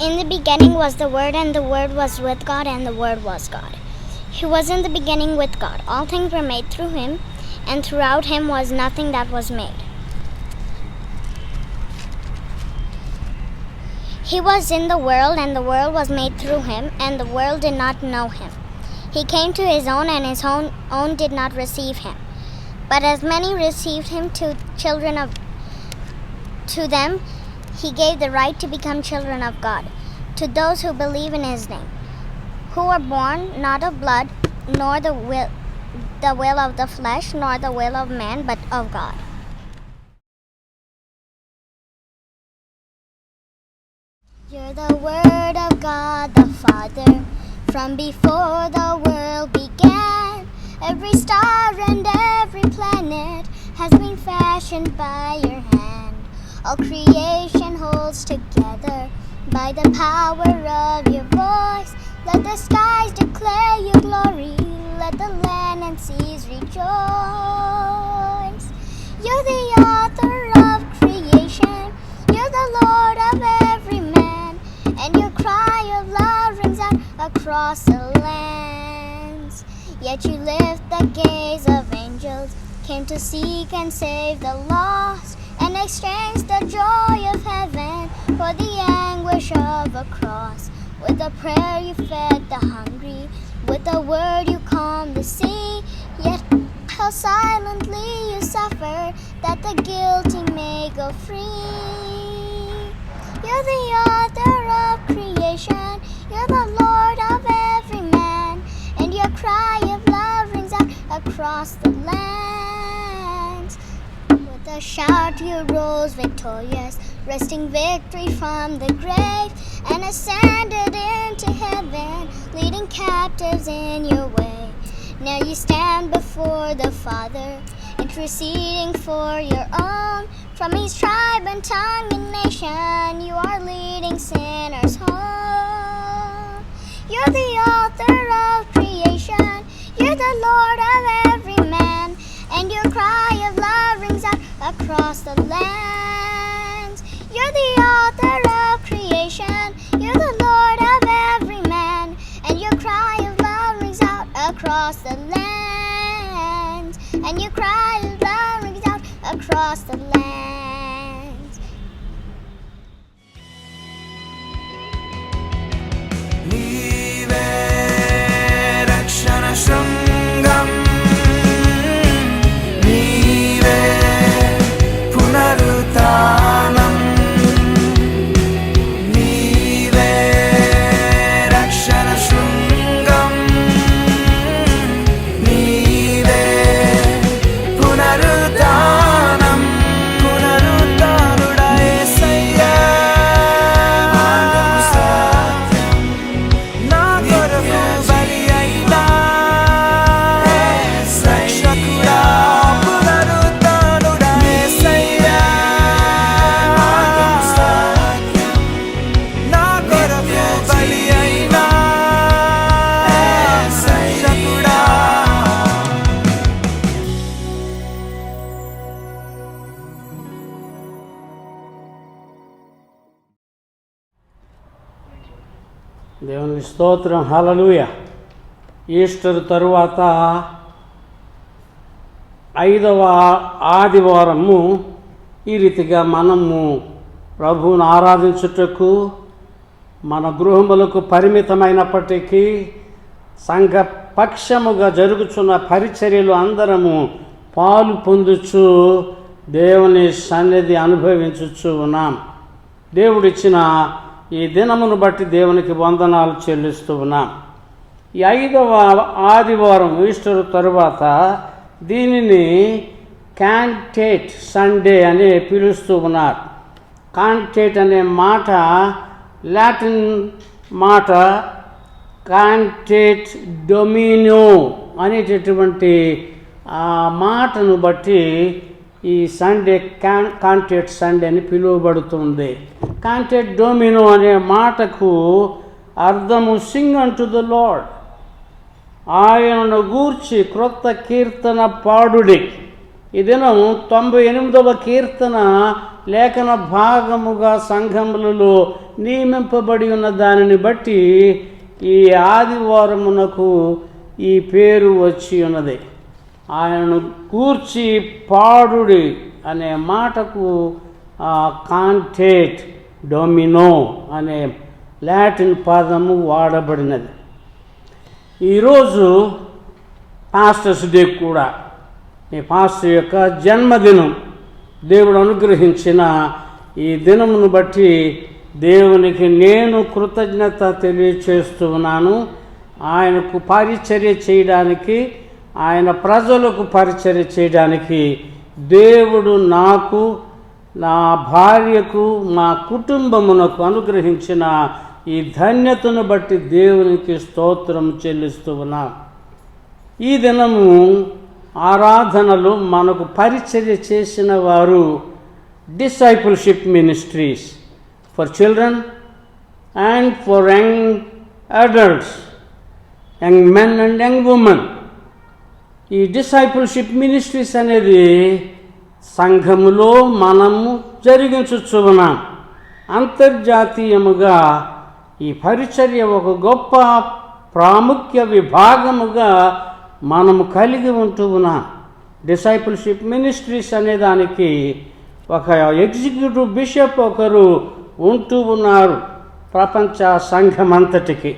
In the beginning was the Word, and the Word was with God, and the Word was God. He was in the beginning with God. All things were made through him, and throughout him was nothing that was made. He was in the world, and the world was made through him, and the world did not know him. He came to his own, and his own did not receive him. But as many received him, to them he gave the right to become children of God, to those who believe in his name, who were born not of blood, nor the will of the flesh, nor the will of man, but of God. You're the Word of God the Father, from before the world began. Every star and every planet has been fashioned by your hand. All creation holds together by the power of your voice. Let the skies declare your glory, let the land and seas rejoice. You're the author of creation, you're the Lord of every man, and your cry of love rings out across the lands. Yet you lift the gaze of angels, came to seek and save the lost, and exchanged the joy of heaven for the anguish of a cross. With a prayer you fed the hungry, with a word you calmed the sea. Yet how silently you suffered, that the guilty may go free. You're the author of creation, you're the Lord of every man, and your cry of love rings out across the lands. With a shout you rose victorious, wresting victory from the grave, and ascended into heaven, leading captives in your way. Now you stand before the Father, interceding for your own. From each tribe and tongue and nation, you are leading sinners home. You're the author of creation, you're the Lord of every man, and your cry of love rings out across the lands. You're the author of creation, you're the Lord of every man, and your cry of love rings out across the lands. And your cry of love rings out across the lands. నీవే రక్షణ శృంగం, నీవే పునరుత్థానం, నీవే రక్షణ శృంగం, నీవే పునరుత్థానం, పునరుత్థానుడా యేసయ్యా. నా కొరకు బలి అయినా రక్షకుడా, పునరుత్థానుడా యేసయ్యా. నా కొరకు బలి అయినా రక్షకుడా. దేవుని స్తోత్రం, హల్లెలూయా. ఈస్టర్ తరువాత 5వ ఆదివారము ఈ రీతిగా మనము ప్రభువును ఆరాధించుటకు మన గృహములకు పరిమితమైనప్పటికీ సంఘ పక్షముగా జరుగుతున్న పరిచర్యలు అందరము పాలు పొందుచు దేవుని సన్నిధి అనుభవించుచు ఉన్నాం. దేవుడిచ్చిన ఈ దినమును బట్టి దేవునికి వందనాలు చెల్లిస్తూ ఉన్నాం. ఈ 5వ ఆదివారం ఈస్టర్ తరువాత దీనిని కాంటేట్ సండే అని పిలుస్తూ ఉన్నారు. కాంటేట్ అనే మాట లాటిన్ మాట కాంటేట్ డొమినో అనేటటువంటి ఆ మాటను బట్టి ఈ సండే కాంటేట్ సండే అని పిలువబడుతుంది. కాంటేట్ డొమినో అనే మాటకు అర్థము సింగ్ అంటు ద లార్డ్, ఆయనను గూర్చి క్రొత్త కీర్తన పాడుడి. ఈ దినం 98వ కీర్తన లేఖన భాగముగా సంఘములలో నియమింపబడి ఉన్న దానిని బట్టి ఈ ఆదివారమునకు ఈ పేరు వచ్చి ఉన్నది. ఆయనను కూర్చి పాడుడి అనే మాటకు కాంటేట్ డొమినో అనే లాటిన్ పదము వాడబడినది. ఈరోజు పాస్టర్స్ డే కూడా ఈ పాస్టర్ యొక్క జన్మదినం. దేవుడు అనుగ్రహించిన ఈ దినమును బట్టి దేవునికి నేను కృతజ్ఞత తెలియచేస్తూ ఉన్నాను. ఆయనకు పరిచర్య చేయడానికి, ఆయన ప్రజలకు పరిచర్య చేయడానికి దేవుడు నాకు, నా భార్యకు, మా కుటుంబమునకు అనుగ్రహించిన ఈ ధన్యతను బట్టి దేవునికి స్తోత్రం చెల్లిస్తూ ఉన్నాను. ఈ దినము ఆరాధనలో మనకు పరిచర్య చేసిన వారు discipleship ministries for children and for young adults, young men and young women. ఈ డిసైపుల్షిప్ మినిస్ట్రీస్ అనేది సంఘములో మనము జరిగించు ఉన్నాం. అంతర్జాతీయముగా ఈ పరిచర్య ఒక గొప్ప ప్రాముఖ్య విభాగముగా మనము కలిగి ఉంటూ ఉన్నాం. డిసైపుల్షిప్ మినిస్ట్రీస్ అనే దానికి ఒక ఎగ్జిక్యూటివ్ బిషప్ ఒకరు ఉంటూ ఉన్నారు ప్రపంచ సంఘమంతటికి.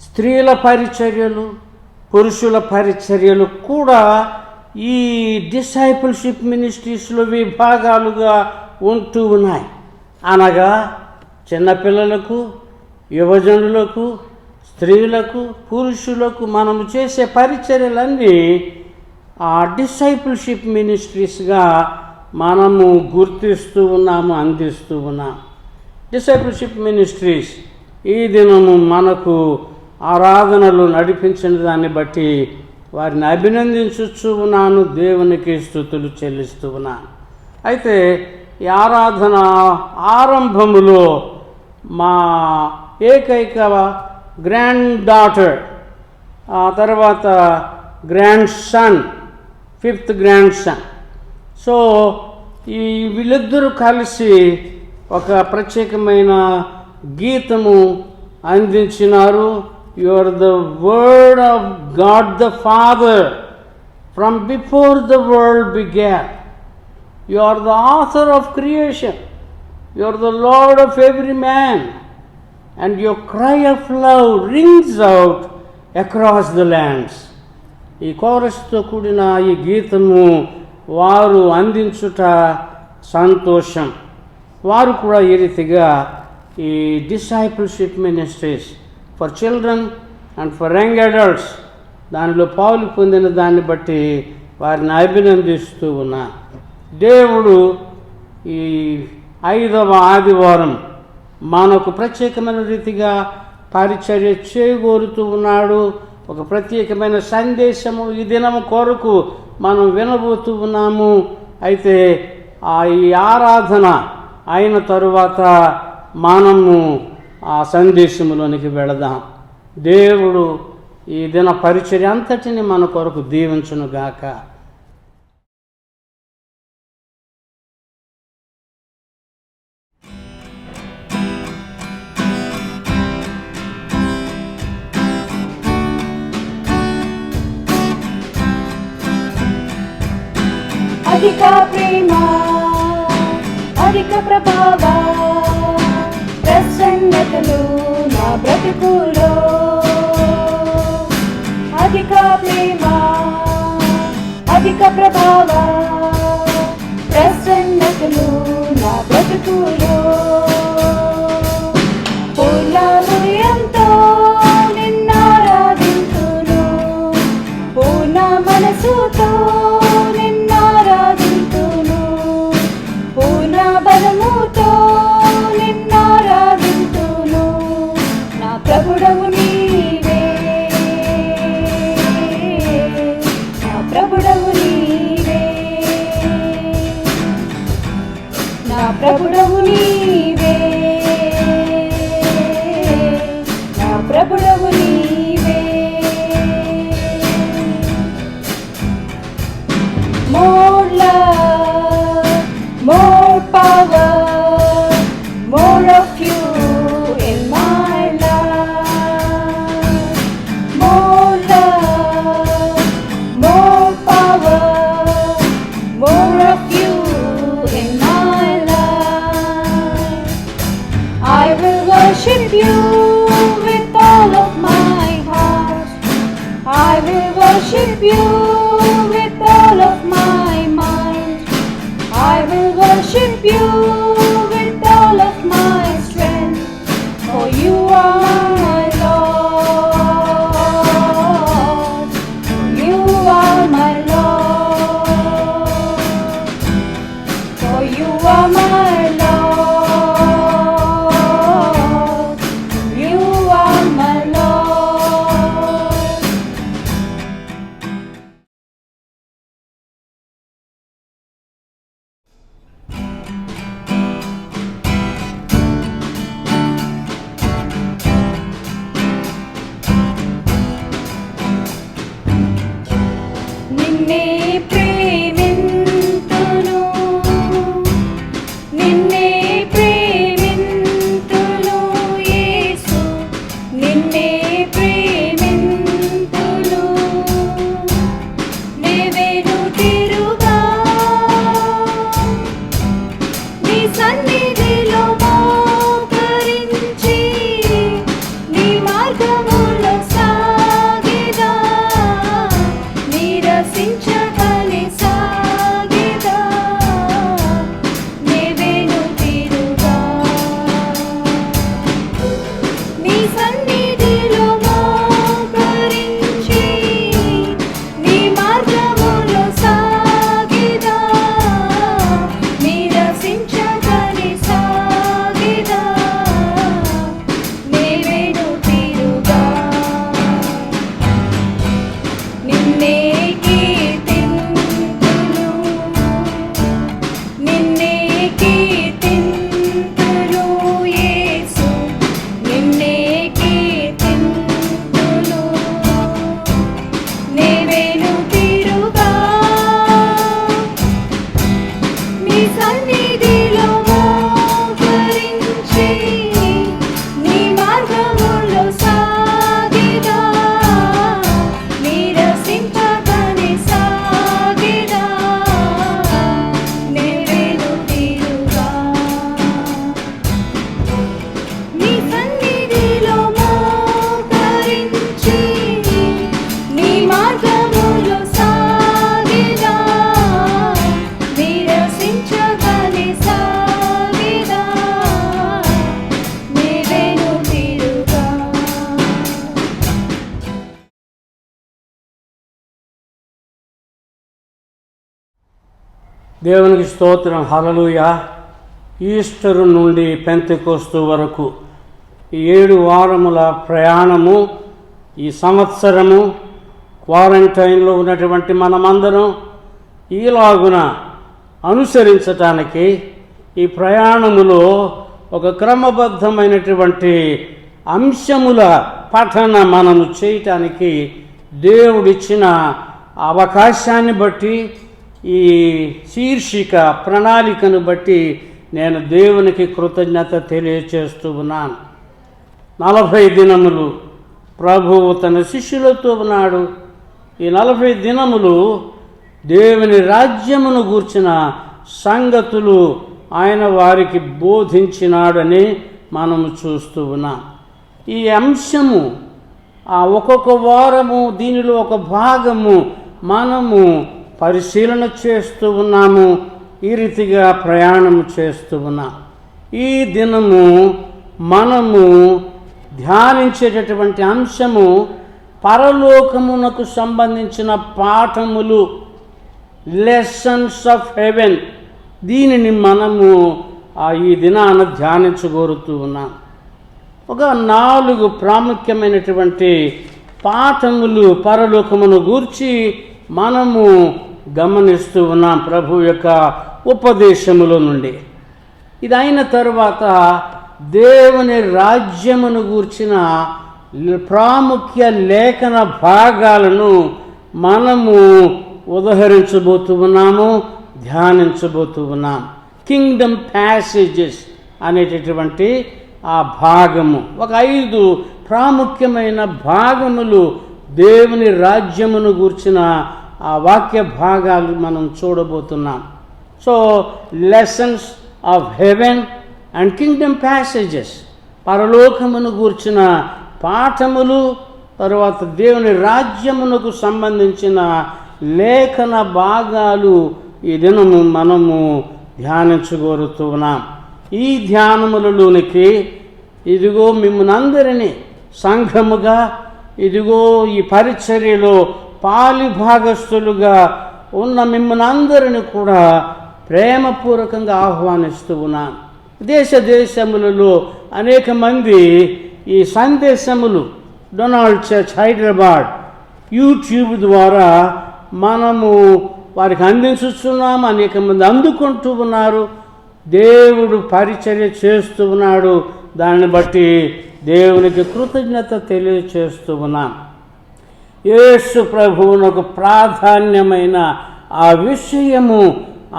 స్త్రీల పరిచర్యలు, పురుషుల పరిచర్యలు కూడా ఈ డిసైపుల్షిప్ మినిస్ట్రీస్లో విభాగాలుగా ఉంటూ ఉన్నాయి. అనగా చిన్నపిల్లలకు, యువజనులకు, స్త్రీలకు, పురుషులకు మనము చేసే పరిచర్యలన్నీ ఆ డిసైపుల్షిప్ మినిస్ట్రీస్గా మనము గుర్తిస్తూ ఉన్నాము, అందిస్తూ ఉన్నాం. డిసైపుల్షిప్ మినిస్ట్రీస్ ఈ దినము మనకు ఆరాధనలు నడిపించిన దాన్ని బట్టి వారిని అభినందించుచూ ఉన్నాను, దేవునికి స్తుతులు చెల్లిస్తూ ఉన్నాను. అయితే ఈ ఆరాధన ఆరంభములో మా ఏకైక గ్రాండ్ డాటర్, ఆ తర్వాత grandson, 5th grandson. So ఈ వీళ్ళిద్దరూ కలిసి ఒక ప్రత్యేకమైన గీతము అందించినారు. You are the word of God the father from before the world began. You are the author of creation. You are the lord of every man. And your cry of love rings out across the lands. ఈ కోరస్తో కూడిన ఈ గీతము వారు అందించుట సంతోషం. వారు కూడా ఈ రీతిగా ఈ discipleship ministries for children and for young adults దానిలో పాలు పొందిన దాన్ని బట్టి వారిని అభినందిస్తూ ఉన్నా. దేవుడు ఈ 5వ ఆదివారం మనకు ప్రత్యేకమైన రీతిగా పరిచర్య చేయగోరుతూ ఉన్నాడు. ఒక ప్రత్యేకమైన సందేశము ఈ దినము కొరకు మనం వినబోతూ ఉన్నాము. అయితే ఈ ఆరాధన అయిన తరువాత మనము ఆ సందేశములోనికి వెళదాం. దేవుడు ఈ దిన పరిచర్య అంతటిని మన కొరకు దీవించునుగాక. అధిక ప్రేమ, అధిక ప్రభావ, ప్రసన్నతలు నా బ్రతుకులో. అధిక ప్రేమ, అధిక ప్రభావ, ప్రసన్నతలు నా బ్రతుకులో. పూర్ణ హృదయంతో నిన్నారాధింతును, పూర్ణ మనసుతో బలముతో నిన్నారాధింతును. with all of my heart. I will worship you with all of my mind. I will worship you with all of my strength. For you are my Lord. You are my Lord. For you are my Lord. You are my Lord. నిన్నే ప్రేమింతును, నిన్నే ప్రేమింతును యేసు, నిన్నే ప్రేమింతును. నేవేను తిరుగా నీ సన్నిధిలో మోకరించి, నీ మార్గములో సాగెదా, నిరసించగని సాగెదా. నేవేను తిరుగా నీ సన్నిధిలో మోకరించి, నీ మార్గములో సాగెదా, నిరసించగని సాగెదా. నేవేను తిరుగా నిన్నే కీర్తింతును, నిన్నే కీర్తింతును యేసు, నిన్నే కీర్తింతును. నేవేను తిరుగా నీ సన్నిధిలో మోకరించి, నీ మార్గములో సాగెదా, నిరసింపగని సాగెదా. నేవేను తిరుగా నీ సన్నిధిలో మోకరించి, నీ మార్గములో సాగెదా, నిరసించగని సాగెదా. నేవేను తిరుగా. దేవునికి స్తోత్రం. హల్లెలూయా. ఈస్టర్ నుండి పెంతెకోస్తు వరకు ఈ 7 వారముల ప్రయాణము, ఈ సంవత్సరము క్వారంటైన్లో ఉన్నటువంటి మనమందరం ఈలాగున అనుసరించటానికి ఈ ప్రయాణములో ఒక క్రమబద్ధమైనటువంటి అంశముల పఠన మనము చేయటానికి దేవుడిచ్చిన అవకాశాన్ని బట్టి, ఈ శీర్షిక ప్రణాళికను బట్టి నేను దేవునికి కృతజ్ఞత తెలియచేస్తూ ఉన్నాను. 40 దినములు ప్రభువు తన శిష్యులతో ఉన్నాడు. ఈ 40 దినములు దేవుని రాజ్యమును గూర్చిన సంగతులు ఆయన వారికి బోధించినాడని మనము చూస్తూ ఉన్నాం. ఈ అంశము ఒక్కొక్క వారము, దీనిలో ఒక భాగము మనము పరిశీలన చేస్తూ ఉన్నాము. ఈ రీతిగా ప్రయాణం చేస్తూ ఉన్నాం. ఈ దినము మనము ధ్యానించేటటువంటి అంశము పరలోకమునకు సంబంధించిన పాఠములు, లెసన్స్ ఆఫ్ హెవెన్. దీనిని మనము ఈ దినాన ధ్యానించగోరుతూ ఉన్నాం. ఒక 4 ప్రాముఖ్యమైనటువంటి పాఠములు పరలోకమును గూర్చి మనము గమనిస్తూ ఉన్నాం ప్రభు యొక్క ఉపదేశముల నుండి. ఇది అయిన తరువాత దేవుని రాజ్యమును గూర్చిన ప్రాముఖ్య లేఖన భాగాలను మనము ఉదహరించబోతూ ఉన్నాము, ధ్యానించబోతూ ఉన్నాం. కింగ్డమ్ ప్యాసేజెస్ అనేటటువంటి ఆ భాగము, ఒక 5 ప్రాముఖ్యమైన భాగములు దేవుని రాజ్యమును గూర్చిన ఆ వాక్య భాగాలు మనం చూడబోతున్నాం. So lessons of heaven and kingdom passages, పరలోకమును గూర్చిన పాఠములు, తరువాత దేవుని రాజ్యమునకు సంబంధించిన లేఖన భాగాలు ఈ దినము మనము ధ్యానించగోరుతూ ఉన్నాం. ఈ ధ్యానములలోనికి ఇదిగో మిమ్మల్ని అందరినీ సంఘముగా, ఇదిగో ఈ పరిచర్యలో పాలిభాగస్తులుగా ఉన్న మిమ్మల్ని అందరిని కూడా ప్రేమపూర్వకంగా ఆహ్వానిస్తూ ఉన్నాను. దేశములలో అనేక మంది ఈ సందేశములు డొనాల్డ్ చర్చ్ హైదరాబాద్ యూట్యూబ్ ద్వారా మనము వారికి అందించుతున్నాము. అనేక మంది అందుకుంటూ ఉన్నారు. దేవుడు పరిచర్య చేస్తూ ఉన్నాడు. దాన్ని బట్టి దేవునికి కృతజ్ఞత తెలియచేస్తూ ఉన్నాం. యేసు ప్రభువునకు ప్రాధాన్యమైన ఆ విషయము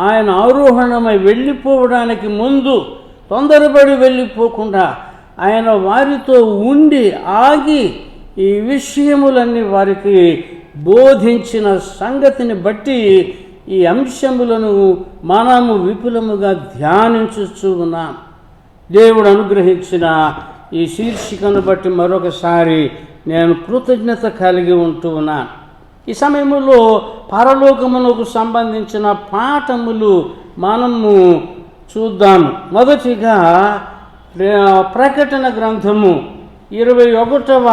ఆయన ఆరోహణమై వెళ్ళిపోవడానికి ముందు తొందరపడి వెళ్ళిపోకుండా ఆయన వారితో ఉండి ఆగి ఈ విషయములన్నీ వారికి బోధించిన సంగతిని బట్టి ఈ అంశములను మనము విపులముగా ధ్యానించుచూ ఉన్నాం. దేవుడు అనుగ్రహించిన ఈ శీర్షికను బట్టి మరొకసారి నేను కృతజ్ఞత కలిగి ఉంటూ ఉన్నాను. ఈ సమయంలో పరలోకమునకు సంబంధించిన పాఠములు మనము చూద్దాము. మొదటిగా ప్రకటన గ్రంథము 21వ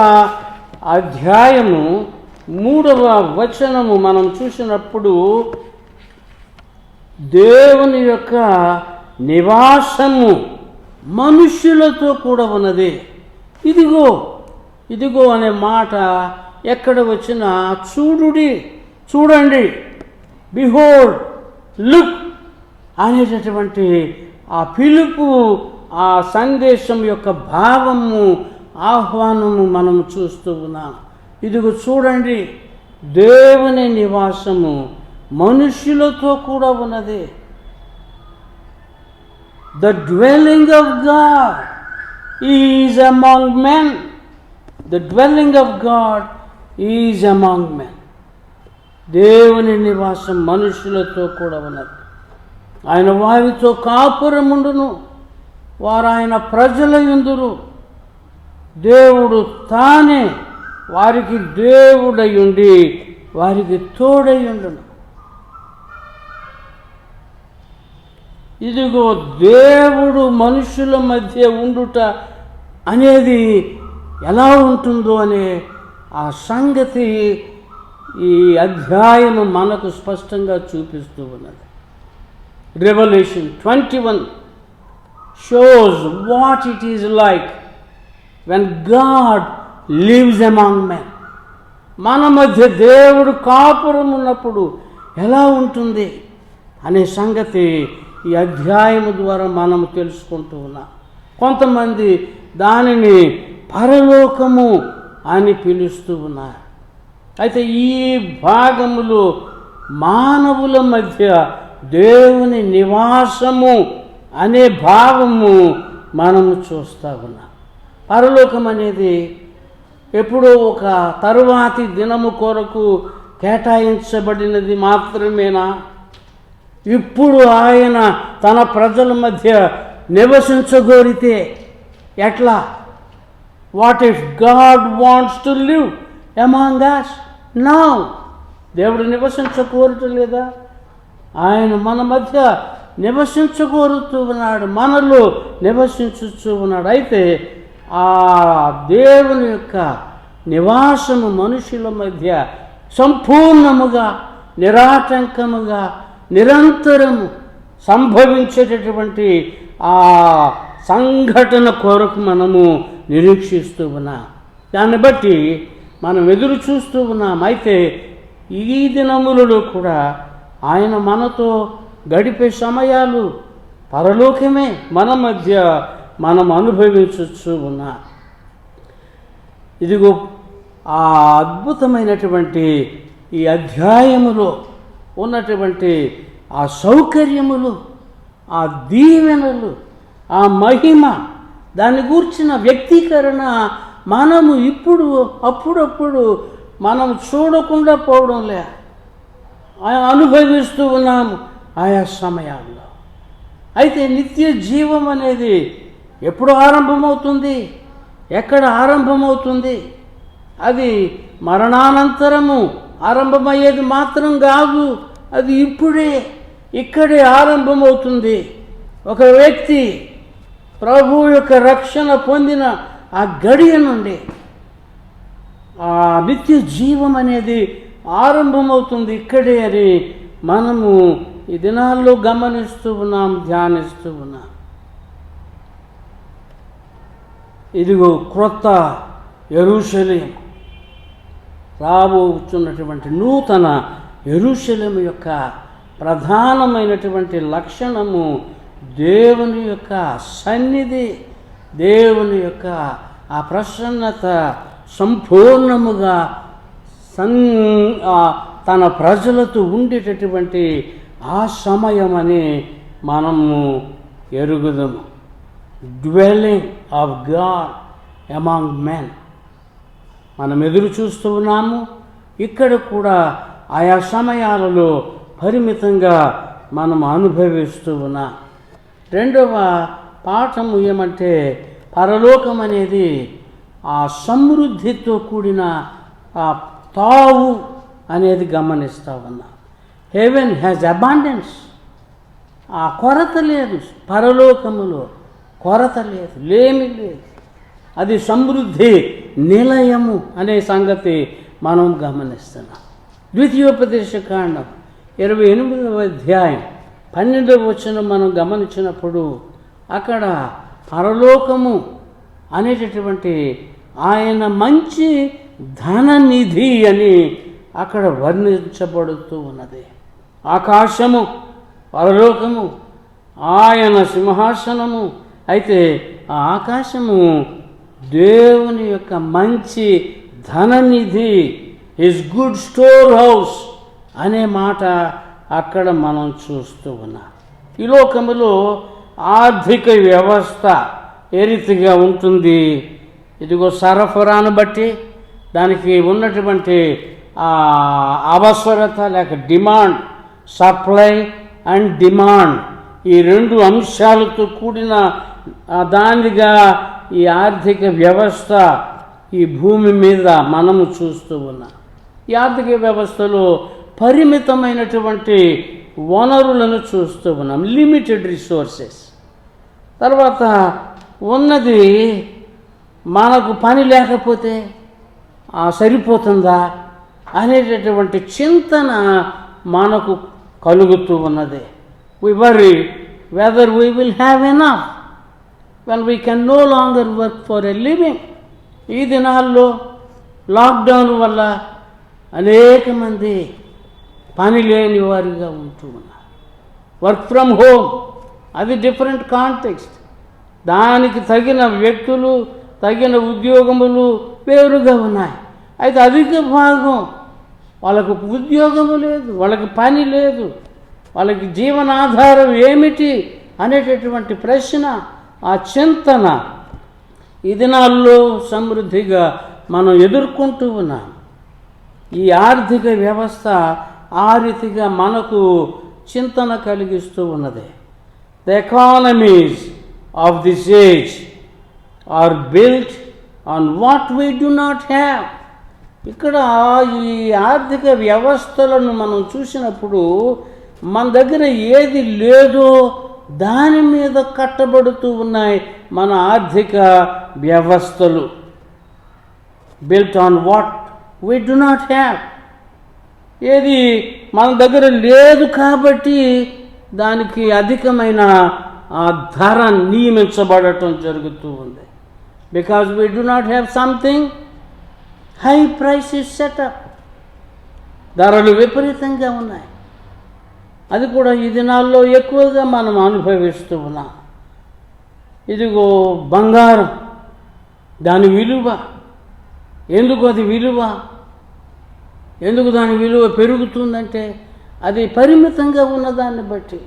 అధ్యాయము 3వ వచనము మనం చూసినప్పుడు దేవుని యొక్క నివాసము మనుష్యులతో కూడా ఉన్నది. ఇదిగో ఇదిగో అనే మాట ఎక్కడ వచ్చినా చూడండి, బిహోల్డ్, లుక్ అనేటటువంటి ఆ పిలుపు, ఆ సందేశం యొక్క భావము, ఆహ్వానము మనము చూస్తూ ఉన్నాం. ఇదిగో చూడండి, దేవుని నివాసము మనుష్యులతో కూడా ఉన్నది. The dwelling of God is among men. The dwelling of God is among men. దేవుని నివాసం మనుషులతో కూడా ఉన్నది. ఆయన వారితో కాపురముండును, వారు ఆయన ప్రజల యందురు. దేవుడు తానే వారికి దేవుడై ఉండి వారికి తోడై ఉండును. ఇదిగో దేవుడు మనుషుల మధ్య ఉండుట అనేది ఎలా ఉంటుందో అనే ఆ సంగతి ఈ అధ్యాయము మనకు స్పష్టంగా చూపిస్తూ ఉన్నది. Revolution 21 shows what it is like when God lives among men. మన మధ్య దేవుడు కాపురం ఉన్నప్పుడు ఎలా ఉంటుంది అనే సంగతి ఈ అధ్యాయము ద్వారా మనం తెలుసుకుంటూ ఉన్నాం. కొంతమంది దానిని పరలోకము అని పిలుస్తూ ఉన్నారు. అయితే ఈ భాగములో మానవుల మధ్య దేవుని నివాసము అనే భావము మనము చూస్తూ ఉన్నాం. పరలోకం అనేది ఎప్పుడో ఒక తరువాతి దినము కొరకు కేటాయించబడినది మాత్రమేనా? ఇప్పుడు ఆయన తన ప్రజల మధ్య నివసించగోరితే ఎట్లా? What if God wants to live among us now? దేవుడు నివసించకోరటం లేదా? ఆయన మన మధ్య నివసించకోరుతూ ఉన్నాడు, మనలో నివసించుతూ ఉన్నాడు. అయితే ఆ దేవుని యొక్క నివాసము మనుషుల మధ్య సంపూర్ణముగా, నిరాటంకముగా, నిరంతరము సంభవించేటటువంటి ఆ సంఘటన కొరకు మనము నిరీక్షిస్తూ ఉన్నాం. దాన్ని బట్టి మనం ఎదురు చూస్తూ ఉన్నాం. అయితే ఈ దినములలో కూడా ఆయన మనతో గడిపే సమయాలు పరలోకమే మన మధ్య మనం అనుభవించచ్చు ఉన్నాం. ఇదిగో ఆ అద్భుతమైనటువంటి ఈ అధ్యాయములో ఉన్నటువంటి ఆ సౌకర్యములు, ఆ దీవెనలు, ఆ మహిమ, దాన్ని గూర్చిన వ్యక్తీకరణ మనము ఇప్పుడు అప్పుడప్పుడు మనం చూడకుండా పోవడంలే, అనుభవిస్తూ ఉన్నాము ఆయా సమయాల్లో. అయితే నిత్య జీవం అనేది ఎప్పుడు ఆరంభమవుతుంది? ఎక్కడ ఆరంభమవుతుంది? అది మరణానంతరము ఆరంభమయ్యేది మాత్రం కాదు, అది ఇక్కడే ఆరంభమవుతుంది. ఒక వ్యక్తి ప్రభు యొక్క రక్షణ పొందిన ఆ గడియ నుండి ఆ నిత్య జీవం అనేది ఆరంభమవుతుంది ఇక్కడే అని మనము ఈ దినాల్లో గమనిస్తూ ఉన్నాం, ధ్యానిస్తూ ఉన్నాం. ఇదిగో క్రొత్త యెరూషలేము, రాబోతున్నటువంటి నూతన యెరూషలేము యొక్క ప్రధానమైనటువంటి లక్షణము దేవుని యొక్క సన్నిధి, దేవుని యొక్క ఆ ప్రసన్నత సంపూర్ణముగా తన ప్రజలతో ఉండేటటువంటి ఆ సమయమని మనము ఎరుగుదము. Dwelling of God among men మనం ఎదురు చూస్తూ ఉన్నాము. ఇక్కడ కూడా ఆయా సమయాలలో పరిమితంగా మనం అనుభవిస్తూ ఉన్నాం. రెండవ పాఠము ఏమంటే, పరలోకం అనేది ఆ సమృద్ధితో కూడిన ఆ తావు అనేది గమనిస్తూ ఉన్నాం. హెవెన్ హ్యాజ్ అబాండెన్స్, ఆ కొరత లేదు. పరలోకములో కొరత లేదు, లేమి లేదు. అది సమృద్ధి నిలయము అనే సంగతి మనం గమనిస్తున్నాం. ద్వితీయోపదేశ కాండం 28వ అధ్యాయం 12వ వచనం మనం గమనించినప్పుడు అక్కడ పరలోకము అనేటటువంటి ఆయన మంచి ధననిధి అని అక్కడ వర్ణించబడుతూ ఉన్నది. ఆకాశము, పరలోకము ఆయన సింహాసనము. అయితే ఆ ఆకాశము దేవుని యొక్క మంచి ధననిధి, హిస్ గుడ్ స్టోర్ హౌస్ అనే మాట అక్కడ మనం చూస్తూ ఉన్నాం. ఈ లోకములో ఆర్థిక వ్యవస్థ ఏ రీతిగా ఉంటుంది? ఇదిగో సరఫరాను బట్టి దానికి ఉన్నటువంటి అవసరత లేక డిమాండ్, సప్లై అండ్ డిమాండ్, ఈ రెండు అంశాలతో కూడిన దానిగా ఈ ఆర్థిక వ్యవస్థ ఈ భూమి మీద మనము చూస్తూ ఉన్నాం. ఈ ఆర్థిక వ్యవస్థలో పరిమితమైనటువంటి వనరులను చూస్తూ ఉన్నాం, లిమిటెడ్ రిసోర్సెస్. తర్వాత ఉన్నది మనకు పని లేకపోతే సరిపోతుందా అనేటటువంటి చింతన మనకు కలుగుతూ ఉన్నది. We worry whether we will have enough when we can no longer work for a living. ఈ దినాల్లో లాక్డౌన్ వల్ల అనేక మంది పని లేని వారిగా ఉంటూ ఉన్నారు. వర్క్ ఫ్రమ్ హోమ్ అది డిఫరెంట్ కాంటెక్స్ట్. దానికి తగిన వ్యక్తులు, తగిన ఉద్యోగములు వేరుగా ఉన్నాయి. అయితే అధిక భాగం వాళ్ళకు ఉద్యోగము లేదు, వాళ్ళకి పని లేదు, వాళ్ళకి జీవనాధారం ఏమిటి అనేటటువంటి ప్రశ్న, ఆ చింతన ఈ దినాల్లో సమృద్ధిగా మనం ఎదుర్కొంటూ ఉన్నాం. ఈ ఆర్థిక వ్యవస్థ ఆ రీతిగా మనకు చింతన కలిగిస్తూ ఉన్నది. The economies of this age or built on what we do not have. ఇక్కడ ఈ ఆర్థిక వ్యవస్థలను మనం చూసినప్పుడు మన దగ్గర ఏది లేదో దాని మీద కట్టబడుతూ ఉన్నాయి మన ఆర్థిక వ్యవస్థలు. Built on what we do not have. ఏది మన దగ్గర లేదు కాబట్టి దానికి అధికమైన ధర నియమించబడటం జరుగుతూ ఉంది. Because we do not have something, high price is setup. ధరలు విపరీతంగా ఉన్నాయి. అది కూడా ఈ దినాల్లో ఎక్కువగా మనం అనుభవిస్తూ ఉన్నాం. ఇదిగో బంగారం, దాని విలువ, ఎందుకు అది విలువ, ఎందుకు దాని విలువ పెరుగుతుందంటే అది పరిమితంగా ఉన్నదాన్ని బట్టి.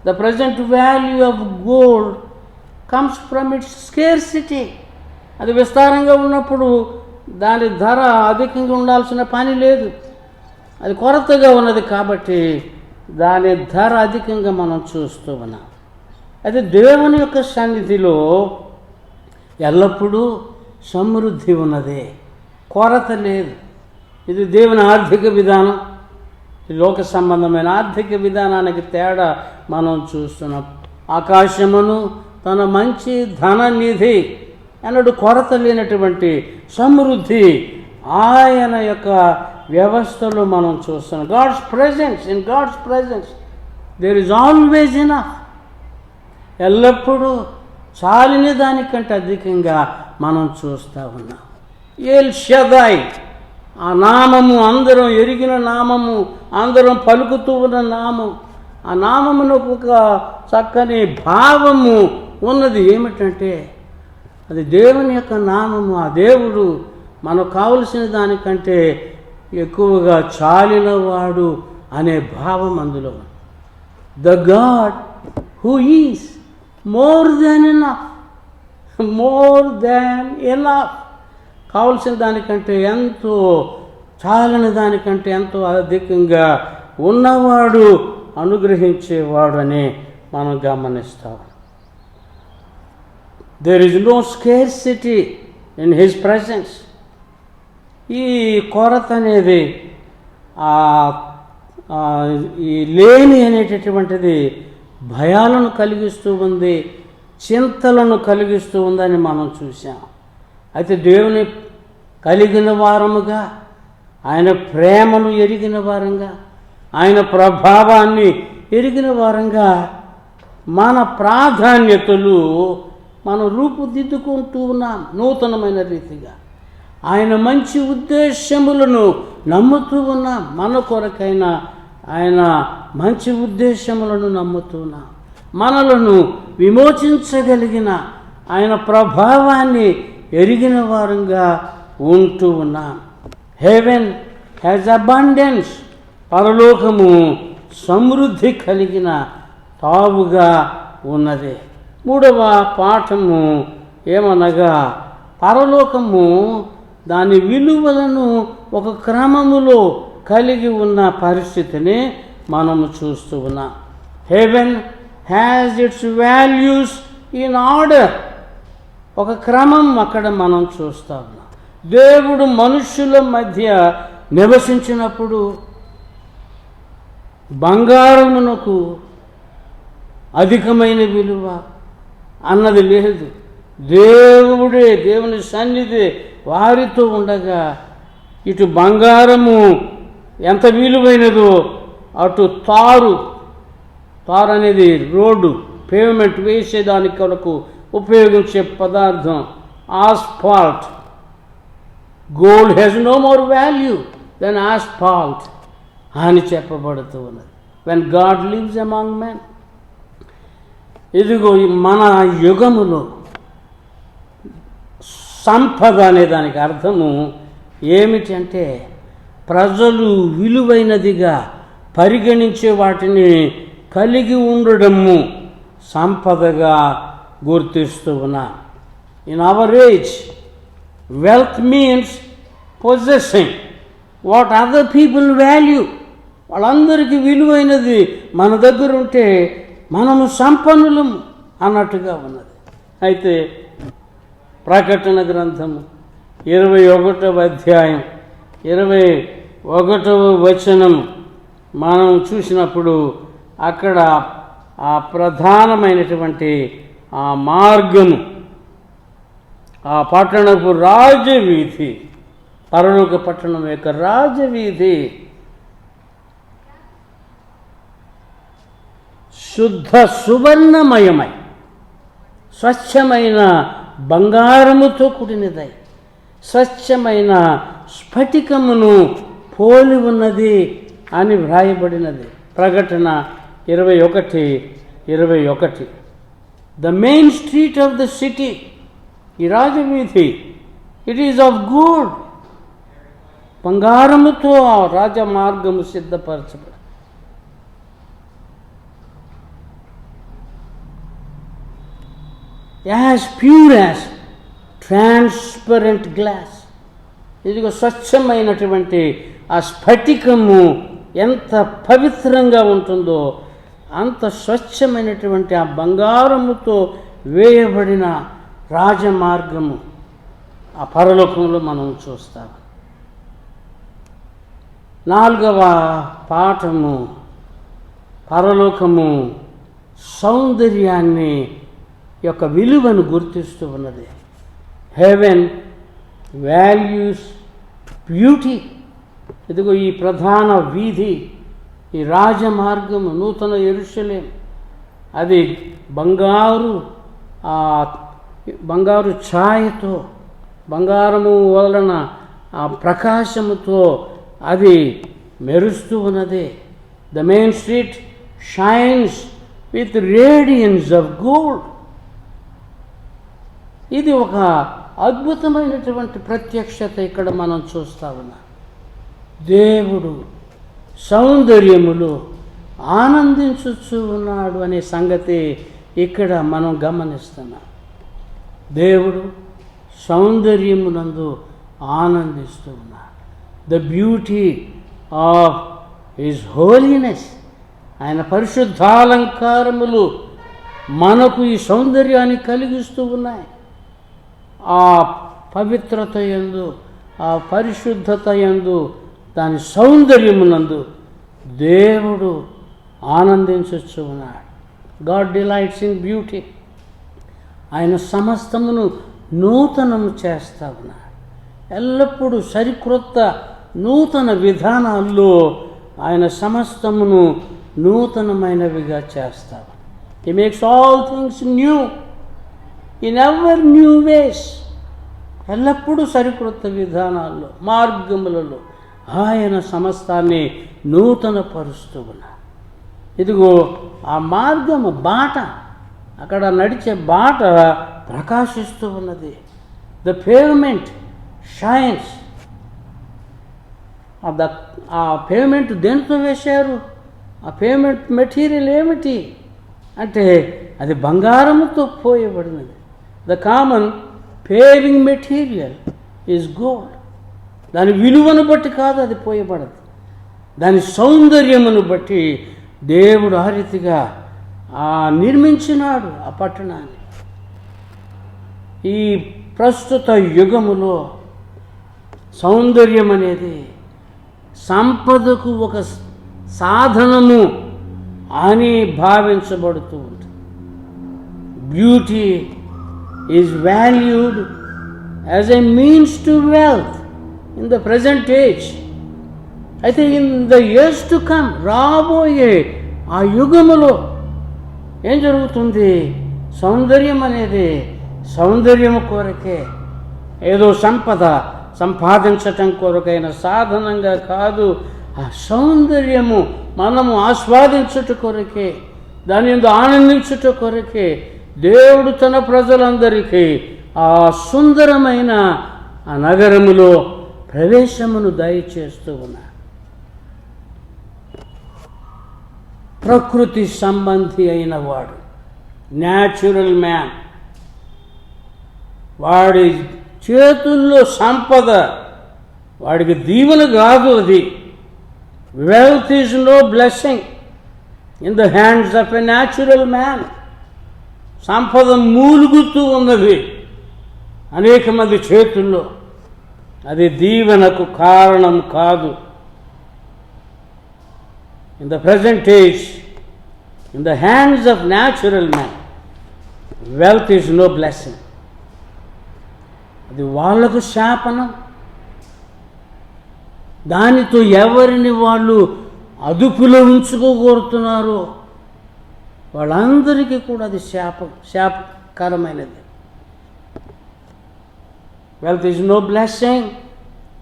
The present value of gold comes from it's scarcity. అది విస్తారంగా ఉన్నప్పుడు దాని ధర అధికంగా ఉండాల్సిన పని లేదు. అది కొరతగా ఉన్నది కాబట్టి దాని ధర అధికంగా మనం చూస్తూ ఉన్నాం. అయితే దేవుని యొక్క సన్నిధిలో ఎల్లప్పుడూ సమృద్ధి ఉన్నది, కొరత లేదు. ఇది దేవుని ఆర్థిక విధానం. ఈ లోక సంబంధమైన ఆర్థిక విధానానికి తేడా మనం చూస్తున్నాం. ఆకాశమును తన మంచి ధననిధి అన్నడు కొరత లేనటువంటి సమృద్ధి ఆయన యొక్క వ్యవస్థలో మనం చూస్తున్నాం. God's presence, in God's presence there is always enough. ఎల్లప్పుడూ చాలిన దానికంటే అధికంగా మనం చూస్తూ ఉన్నాం. ఎల్ షదాయ్, ఆ నామము అందరం ఎరిగిన నామము, అందరం పలుకుతూ ఉన్న నామం. ఆ నామమునకు ఒక చక్కని భావము ఉన్నది. ఏమిటంటే అది దేవుని యొక్క నామము. ఆ దేవుడు మనకు కావలసిన దానికంటే ఎక్కువగా చాలినవాడు అనే భావం అందులో. The God who is more than enough, more than enough. కావలసిన దానికంటే ఎంతో, చాలని దానికంటే ఎంతో అధికంగా ఉన్నవాడు, అనుగ్రహించేవాడు అని మనం గమనిస్తాం. There is no scarcity in his presence. ఈ కొరత అనేది ఈ లేని అనేటటువంటిది భయాలను కలిగిస్తూ ఉంది, చింతలను కలిగిస్తూ ఉందని మనం చూసాం. అయితే దేవుని కలిగిన వారముగా, ఆయన ప్రేమను ఎరిగిన వారంగా, ఆయన ప్రభావాన్ని ఎరిగిన వారంగా మన ప్రాధాన్యతలు మనం రూపుదిద్దుకుంటూ ఉన్నాం నూతనమైన రీతిగా. ఆయన మంచి ఉద్దేశములను నమ్ముతూ ఉన్నాం. మన కొరకైన ఆయన మంచి ఉద్దేశములను నమ్ముతూ ఉన్నాం. మనలను విమోచించగలిగిన ఆయన ప్రభావాన్ని ఎరిగిన వారంగా ఉంటూ ఉన్నాం. హెవెన్ హ్యాజ్ అబండెన్స్, పరలోకము సమృద్ధి కలిగిన తావుగా ఉన్నది. మూడవ పాఠము ఏమనగా, పరలోకము దాని విలువలను ఒక క్రమములో కలిగి ఉన్న పరిస్థితిని మనము చూస్తూ ఉన్నాం. Heaven has its values in order. ఒక క్రమం అక్కడ మనం చూస్తూ ఉన్నాం. దేవుడు మనుషుల మధ్య నివసించినప్పుడు బంగారమునకు అధికమైన విలువ అన్నది లేదు. దేవుడే, దేవుని సన్నిధి వారితో ఉండగా ఇటు బంగారము ఎంత విలువైనదో అటు తారు అనేది రోడ్డు పేవ్మెంట్ వేసేదానికి కొరకు ఉపయోగించే పదార్థం asphalt. Gold has no more value than asphalt అని చెప్పబడుతూ ఉన్నది. When God lives among men. ఇదిగో మన యుగములో సంపద అనే దానికి అర్థము ఏమిటి అంటే, ప్రజలు విలువైనదిగా పరిగణించే వాటిని కలిగి ఉండడము సంపదగా గుర్తిస్తూ ఉన్నా. In our age wealth means possessing what other people value. వాళ్ళందరికీ విలువైనది మన దగ్గర ఉంటే మనము సంపన్నులము అన్నట్టుగా ఉన్నది. అయితే ప్రకటన గ్రంథము 21వ అధ్యాయం 21వ వచనం మనం చూసినప్పుడు అక్కడ ఆ ప్రధానమైనటువంటి ఆ మార్గము, ఆ పట్టణపు రాజవీధి, పరలోక పట్టణం యొక్క రాజవీధి శుద్ధ సువర్ణమయమై స్వచ్ఛమైన బంగారముతో కూడినదై స్వచ్ఛమైన స్ఫటికమును పోలి ఉన్నది అని వ్రాయబడినది. ప్రకటన 21:21. The main street of the city, ఈ రాజవీధి, ఇట్ ఈజ్ ఆఫ్ గోల్డ్. బంగారముతో ఆ రాజమార్గము సిద్ధపరచబడి as pure as transparent glass. ఇదిగో స్వచ్ఛమైనటువంటి ఆ స్ఫటికము ఎంత పవిత్రంగా ఉంటుందో అంత స్వచ్ఛమైనటువంటి ఆ బంగారముతో వేయబడిన రాజమార్గము ఆ పరలోకంలో మనం చూస్తాం. 4వ పాఠము పరలోకము సౌందర్యాన్ని యొక్క విలువను గుర్తిస్తూ ఉన్నది. Heaven values beauty. ఇదిగో ఈ ప్రధాన వీధి, ఈ రాజమార్గము, నూతన యెరూషలేం, అది బంగారు ఛాయతో, బంగారము వలన ఆ ప్రకాశముతో అది మెరుస్తూ ఉన్నది. The main street shines with radiance of gold. ఇది ఒక అద్భుతమైనటువంటి ప్రత్యక్షత ఇక్కడ మనం చూస్తా ఉన్నాం. దేవుడు సౌందర్యములో ఆనందించుచూ ఉన్నాడు అనే సంగతి ఇక్కడ మనం గమనిస్తున్నాం. దేవుడు సౌందర్యమునందు ఆనందిస్తూ ఉన్నాడు. The beauty of his holiness. ఆయన పరిశుద్ధాలంకారములు మనకు ఈ సౌందర్యాన్ని కలిగిస్తూ ఉన్నాయి. ఆ పవిత్రత యందు, ఆ పరిశుద్ధత యందు, దాని సౌందర్యమునందు దేవుడు ఆనందించచ్చు ఉన్నాడు. God delights in beauty. ఆయన సమస్తమును నూతనము చేస్తా ఉన్నాడు. ఎల్లప్పుడూ సరికొత్త నూతన విధానాల్లో ఆయన సమస్తమును నూతనమైనవిగా చేస్తాడు. He makes all things new in ever new ways. ఎల్లప్పుడూ సరికొత్త విధానాల్లో, మార్గములలో ఆయన సమస్తాన్ని నూతన పరుస్తూ ఉన్నాడు. ఇదిగో ఆ మార్గము, బాట, అక్కడ నడిచే బాట ప్రకాశిస్తూ ఉన్నది. The pavement shines. ఆ పేవ్మెంట్ దేనితో వేశారు? ఆ పేవ్మెంట్ మెటీరియల్ ఏమిటి అంటే అది బంగారముతో పోయబడినది. The common paving material is gold. దాని విలువను బట్టి కాదు అది పోయబడదు, దాని సౌందర్యమును బట్టి దేవుడు ఆ రీతిగా నిర్మించినాడు ఆ పట్టణాన్ని. ఈ ప్రస్తుత యుగములో సౌందర్యం అనేది సంపదకు ఒక సాధనము అని భావించబడుతూ ఉంటుంది. Beauty is valued as a means to wealth in the present age. అయితే in the years to come, రాబోయే ఆ యుగములో ఏం జరుగుతుంది? సౌందర్యం అనేది సౌందర్యము కొరకే, ఏదో సంపద సంపాదించటం కొరకైన సాధనంగా కాదు. ఆ సౌందర్యము మనము ఆస్వాదించుట కొరకే, దాని యందు ఆనందించుట కొరకే దేవుడు తన ప్రజలందరికీ ఆ సుందరమైన ఆ నగరములో ప్రవేశమును దయచేస్తూ ఉన్నాడు. ప్రకృతి సంబంధి అయిన వాడు, న్యాచురల్ మ్యాన్, వాడి చేతుల్లో సంపద వాడికి దీవెన కాదు. అది wealth is no blessing in the hands of a natural man. సంపద మూలుగుతూ ఉన్నది అనేక మంది చేతుల్లో, అది దీవెనకు కారణం కాదు. In the present age, in the hands of natural man, wealth is no blessing. అది వాళ్లకు శాపనం. దానితో ఎవరిని వాళ్ళు అదుపులో ఉంచుకోగోరుతున్నారో వాళ్ళందరికీ కూడా అది శాపకరమైనది. Wealth is no blessing,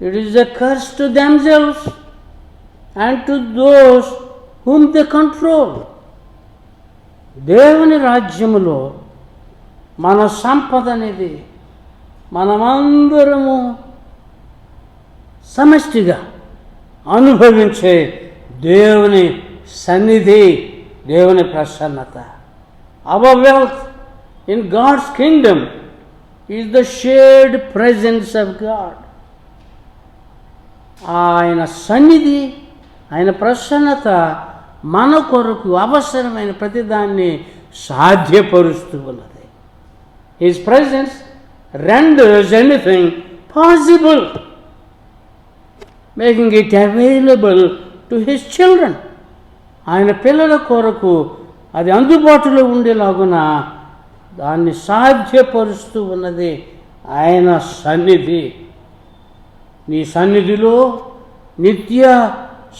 it is a curse to themselves and to those whom they control. దేవుని రాజ్యములో మన సంపద అనేది మనమందరము సమష్టిగా అనుభవించే దేవుని సన్నిధి, దేవుని ప్రసన్నత. Our wealth in God's kingdom is the shared presence of God. ఆయన సన్నిధి, ఆయన ప్రసన్నత మన కొరకు అవసరమైన ప్రతిదాన్ని సాధ్యపరుస్తూ ఉన్నది. His presence renders anything possible, making it available to his children. ఆయన పిల్లల కొరకు అది అందుబాటులో ఉండేలాగున దాన్ని సాధ్యపరుస్తూ ఉన్నది ఆయన సన్నిధి. నీ సన్నిధిలో నిత్య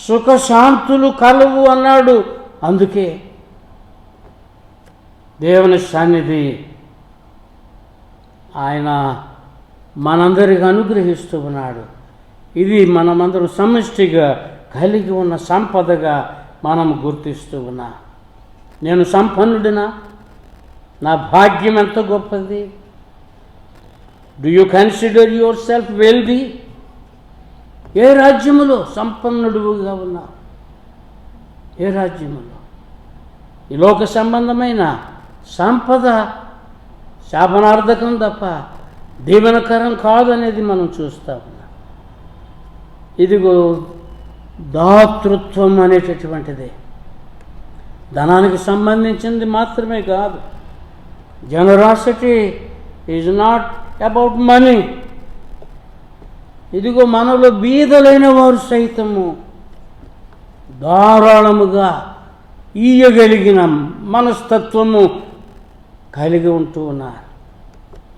సుఖశాంతులు కలవు అన్నాడు. అందుకే దేవుని సన్నిధి ఆయన మనందరికి అనుగ్రహిస్తూ ఉన్నాడు. ఇది మనమందరం సమిష్టిగా కలిగి ఉన్న సంపదగా మనం గుర్తిస్తూ ఉన్నాం. నేను సంపన్నుడినా? నా భాగ్యం ఎంత గొప్పది. Do you consider yourself wealthy? ఏ రాజ్యములో సంపన్నుడుగా ఉన్నావు? ఏ రాజ్యములో? ఈ లోక సంబంధమైన సంపద శాపనార్థకం తప్ప దీవెనకరం కాదు అనేది మనం చూస్తూ ఉన్నాం. ఇదిగో దాతృత్వం అనేటటువంటిది ధనానికి సంబంధించింది మాత్రమే కాదు. Generosity is not about money. ఇదిగో మనలో బీదలైన వారు సైతము ధారాళముగా ఇయ్యగలిగిన మనస్తత్వము కలిగి ఉంటూ ఉన్నారు.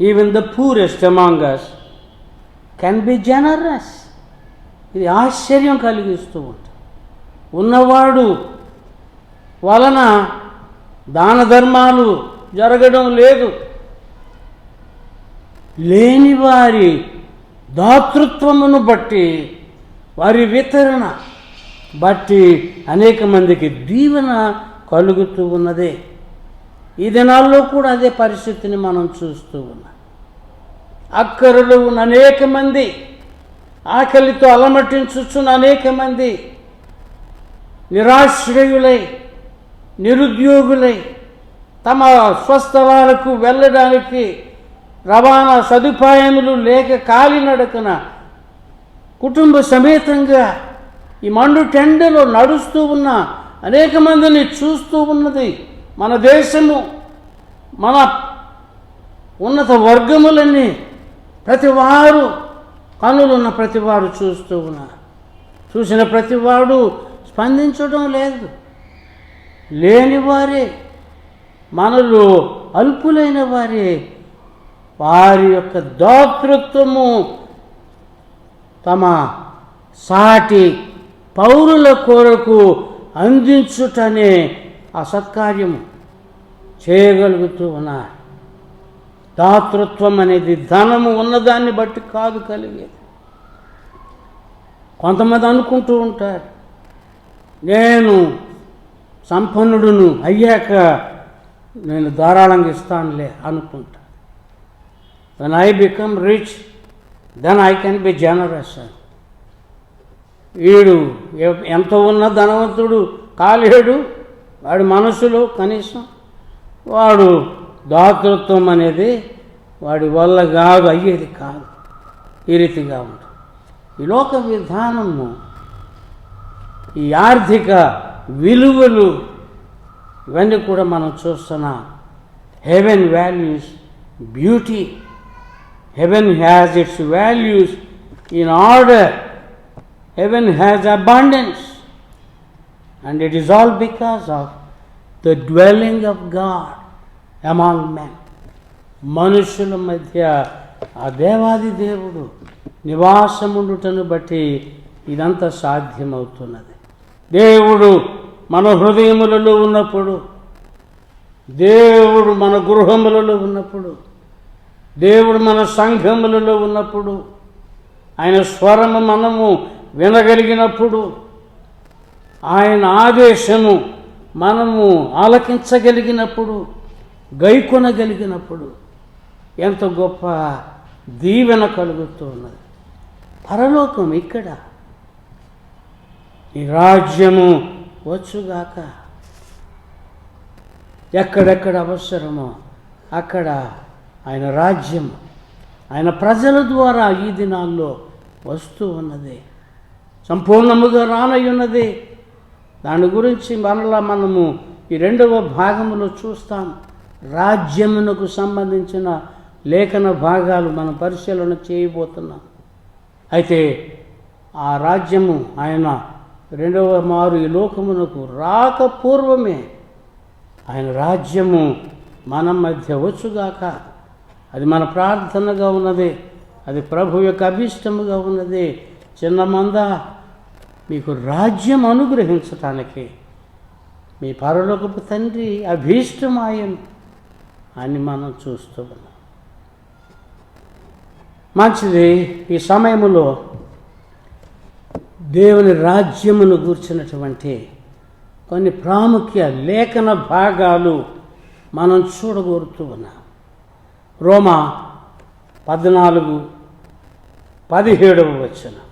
Even the poorest among us can be generous. ఇది ఆశ్చర్యం కలిగిస్తూ ఉంటుంది. ఉన్నవాడు వలన దాన ధర్మాలు జరగడం లేదు. లేని వారి దాతృత్వమును బట్టి, వారి వితరణ బట్టి అనేక మందికి దీవెన కలుగుతూ ఉన్నదే. ఈ దినాల్లో కూడా అదే పరిస్థితిని మనం చూస్తూ ఉన్నాం. అక్కరలో ఉన్న అనేక మంది, ఆకలితో అలమటించుచున్న అనేక మంది, నిరాశ్రయులై నిరుద్యోగులై తమ స్వస్థలాలకు వెళ్ళడానికి రవాణా సదుపాయములు లేక కాలినడకన కుటుంబ సమేతంగా ఈ మండు టెండలో నడుస్తూ ఉన్న అనేక మందిని చూస్తూ ఉన్నది మన దేశము. మన ఉన్నత వర్గములన్నీ ప్రతివారు, కనులున్న ప్రతివారు చూస్తూ ఉన్నారు. చూసిన ప్రతివాడు స్పందించడం లేదు. లేనివారే, మనలో అల్పులైన వారే వారి యొక్క దాతృత్వము తమ సాటి పౌరుల కొరకు అందించుటనే ఆ సత్కార్యము చేయగలుగుతూ ఉన్నారు. దాతృత్వం అనేది ధనము ఉన్నదాన్ని బట్టి కాదు కలిగేది. కొంతమంది అనుకుంటూ ఉంటారు, నేను సంపన్నుడును అయ్యాక నేను ధారాళంగా ఇస్తానులే అనుకుంటా. When I become rich, then I can be generous. వీడు ఎంత ఉన్న ధనవంతుడు కాలేడు, వాడి మనసులో కనీసం వాడు దాతృత్వం అనేది వాడి వల్ల కాదు, అయ్యేది కాదు. ఈ రీతిగా ఉంటుంది ఈ లోక విధానము. ఈ ఆర్థిక విలువలు ఇవన్నీ కూడా మనం చూస్తున్నాం. Heaven values beauty. Heaven has its values in order. Heaven has abundance. And it is all because of the dwelling of God among men. మనుషుల మధ్య ఆ దేవాది దేవుడు నివాసముండుటను బట్టి ఇదంతా సాధ్యమవుతున్నది. దేవుడు మన హృదయములలో ఉన్నప్పుడు, దేవుడు మన గృహములలో ఉన్నప్పుడు, దేవుడు మన సంఘములలో ఉన్నప్పుడు, ఆయన స్వరము మనము వినగలిగినప్పుడు, ఆయన ఆదేశము మనము ఆలకించగలిగినప్పుడు, గైకొనగలిగినప్పుడు ఎంత గొప్ప దీవెన కలుగుతూ ఉన్నది. పరలోకం ఇక్కడ, ఈ రాజ్యము వచ్చుగాక. ఎక్కడెక్కడ అవసరమో అక్కడ ఆయన రాజ్యం ఆయన ప్రజల ద్వారా ఈ దినాల్లో వస్తూ ఉన్నది. సంపూర్ణముగా రానయ్యున్నది. దాని గురించి మరలా మనము ఈ 2వ భాగంలో చూస్తాం. రాజ్యమునకు సంబంధించిన లేఖన భాగాలు మనం పరిశీలన చేయబోతున్నాం. అయితే ఆ రాజ్యము ఆయన 2వ మారు ఈ లోకమునకు రాకపూర్వమే ఆయన రాజ్యము మన మధ్య వచ్చుగాక. అది మన ప్రార్థనగా ఉన్నది, అది ప్రభు యొక్క అభీష్టముగా ఉన్నది. చిన్న మంద మీకు రాజ్యం అనుగ్రహించటానికి మీ పరలోకపు తండ్రి అభీష్టమాయను అని మనం చూస్తూ ఉన్నాం. మంచిది. ఈ సమయంలో దేవుని రాజ్యమును గూర్చినటువంటి కొన్ని ప్రాముఖ్య లేఖన భాగాలు మనం చూడగోరుతూ ఉన్నాం. రోమా 14:17 వచనం.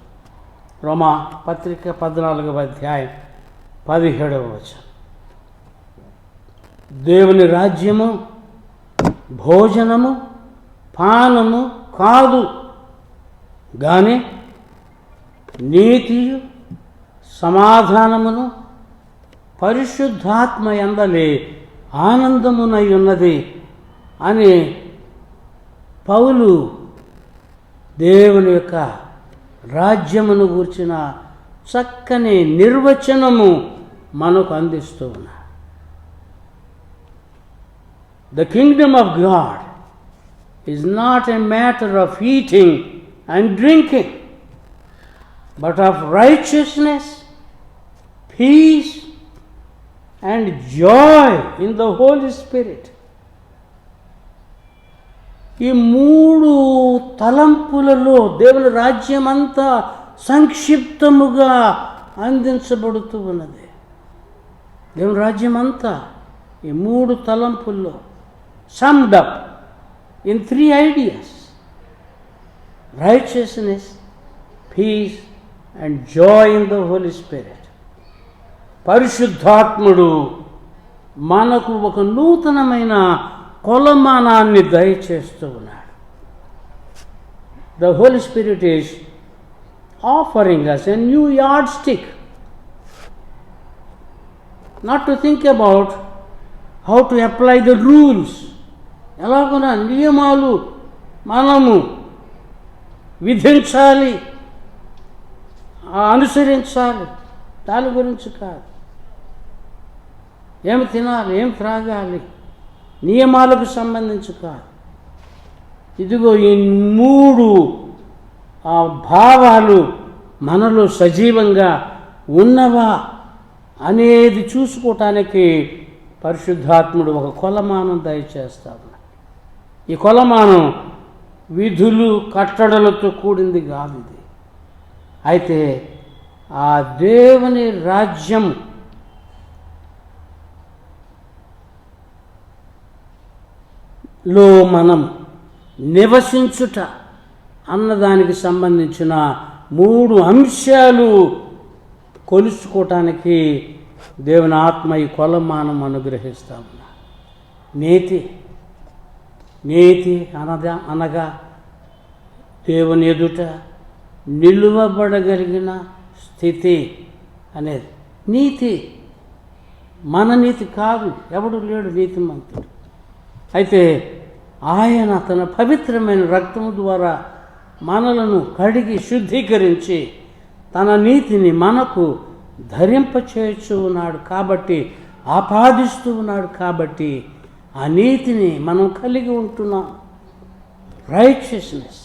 రోమా పత్రిక 14వ అధ్యాయం 17వ వచనం. దేవుని రాజ్యము భోజనము పానము కాదు, కానీ నీతియు సమాధానమును పరిశుద్ధాత్మ యందలి ఆనందమునై ఉన్నది అని పౌలు దేవుని యొక్క రాజ్యమును గూర్చిన చక్కని నిర్వచనము మనకు అందిస్తూ ఉన్నాడు. The kingdom of God is not a matter of eating and drinking, but of righteousness, peace, and joy in the Holy Spirit. ఈ 3 తలంపులలో దేవుని రాజ్యం అంతా సంక్షిప్తముగా అందించబడుతూ ఉన్నది. దేవుని రాజ్యం అంతా ఈ 3 తలంపుల్లో summed up in 3 ideas: righteousness, peace, and joy in the Holy Spirit. పరిశుద్ధాత్ముడు మనకు ఒక నూతనమైన కొలమానాన్ని దయచేస్తూ ఉన్నాడు. The Holy Spirit is offering us a new yardstick, not to think about how to apply the rules. ఎలాగున్నా నియమాలు మనము విధించాలి, అనుసరించాలి, దాని గురించి కాదు. ఏమి తినాలి, ఏం త్రాగాలి, నియమాలకు సంబంధించి కాదు. ఇదిగో ఈ 3 భావాలు మనలో సజీవంగా ఉన్నవా అనేది చూసుకోవటానికి పరిశుద్ధాత్ముడు ఒక కొలమానం దయచేస్తా ఉన్నాడు. ఈ కొలమానం విధులు కట్టడలతో కూడింది కాదు ఇది. అయితే ఆ దేవుని రాజ్యం లో మనం నివసించుట అన్నదానికి సంబంధించిన 3 అంశాలు కొలుసుకోవటానికి దేవుని ఆత్మ ఈ కొలమానం అనుగ్రహిస్తా ఉన్నా. నీతి అనగా దేవుని ఎదుట నిలువబడగలిగిన స్థితి అనేది నీతి. మన నీతి కాదు, ఎవడు లేడు నీతిమంతుడు. అయితే ఆయన తన పవిత్రమైన రక్తము ద్వారా మనలను కడిగి శుద్ధీకరించి తన నీతిని మనకు ధరింపచేయచ్చు ఉన్నాడు కాబట్టి, ఆపాదిస్తూ ఉన్నాడు కాబట్టి ఆ నీతిని మనం కలిగి ఉంటున్నాం. రైచియస్నెస్,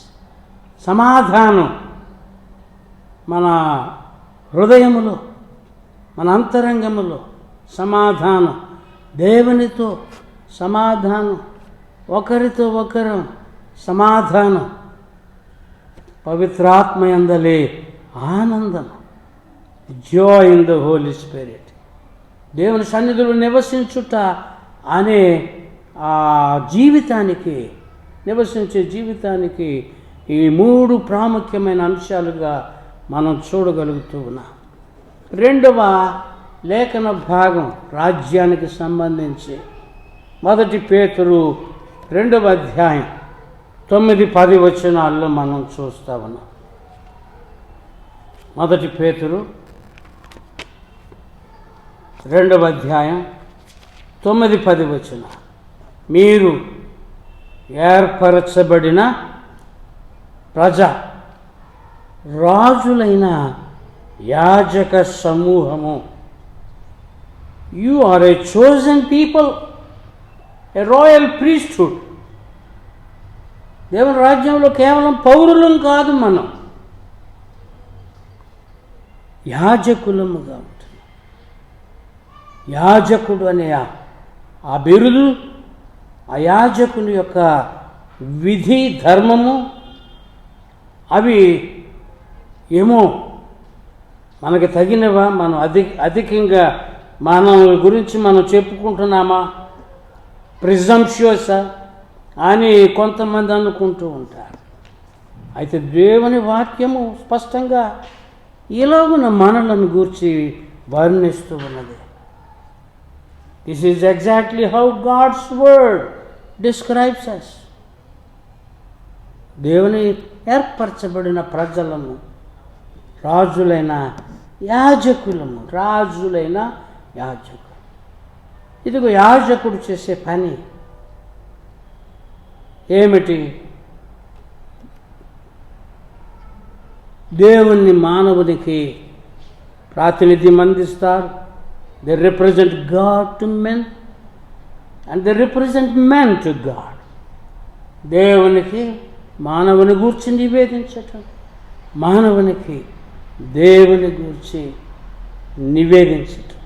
సమాధానం మన హృదయములో, మన అంతరంగములో సమాధానం, దేవునితో సమాధానం, ఒకరితో ఒకరు సమాధానం, పవిత్రాత్మ యందలి ఆనందం, joy in the Holy Spirit. దేవుని సన్నిధిలో నివసించుట అనే ఆ జీవితానికి, నివసించే జీవితానికి ఈ 3 ప్రాముఖ్యమైన అంశాలుగా మనం చూడగలుగుతూ ఉన్నాం. 2వ లేఖన భాగం రాజ్యానికి సంబంధించి 1 పేతురు 2వ అధ్యాయం 9-10 వచనాల్లో మనం చూస్తా ఉన్నాం. 1 పేతురు 2వ అధ్యాయం 9-10 వచనం. మీరు ఏర్పరచబడిన ప్రజ, రాజులైన యాజక సమూహము. You are a chosen people, a royal priesthood. దేవుని రాజ్యంలో కేవలం పౌరులం కాదు, మనం యాజకులముగా ఉంటుంది. యాజకుడు అనే ఆ బిరుదు, ఆ యాజకుని యొక్క విధి ధర్మము, అవి ఏమో మనకి తగినవా? మనం అధికంగా మన గురించి మనం చెప్పుకుంటున్నామా? ప్రిజంప్షియసా అని కొంతమంది అనుకుంటూ ఉంటారు. అయితే దేవుని వాక్యము స్పష్టంగా ఇలాగున మనలను గూర్చి వర్ణిస్తూ ఉన్నది. This is exactly how God's word describes us. దేవుని ఏర్పరచబడిన ప్రజలము, రాజులైన యాజకులము. రాజులైన యాజకులు. ఇదిగో యాజకుడు చేసే పని ఏమిటి? దేవుణ్ణి మానవునికి ప్రాతినిధ్యం అందిస్తారు. They represent God to men and they represent men to God. దేవునికి మానవుని గూర్చి నివేదించటం, మానవునికి దేవుని గూర్చి నివేదించటం.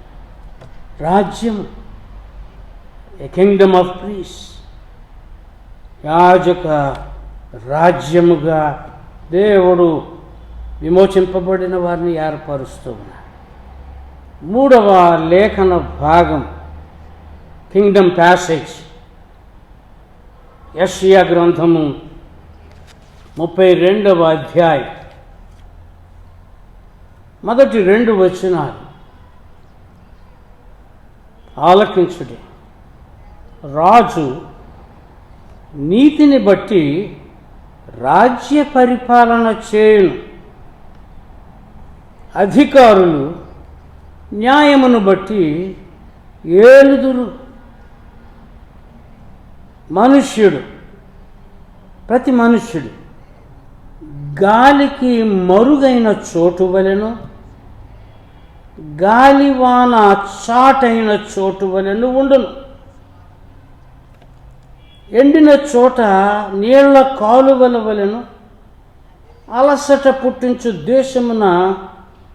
రాజ్యం, ఏ కింగ్డమ్ ఆఫ్ ప్రీస్, యాజక రాజ్యముగా దేవుడు విమోచింపబడిన వారిని ఏర్పరుస్తూ ఉన్నాడు. 3వ లేఖన భాగం, కింగ్డమ్ ప్యాసేజ్, యెషయా గ్రంథము 32వ అధ్యాయం మొదటి 2 వచనాలు ఆలకించుడి. రాజు నీతిని బట్టి రాజ్య పరిపాలన చేయును, అధికారులు న్యాయమును బట్టి ఏలుదురు. మనుష్యుడు, ప్రతి మనుష్యుడు గాలికి మరుగైన చోటు వలెను, గాలివాన చాటైన చోటు వలెను ఉండును. ఎండిన చోట నీళ్ల కాలువల వలెను, అలసట పుట్టించు దేశమున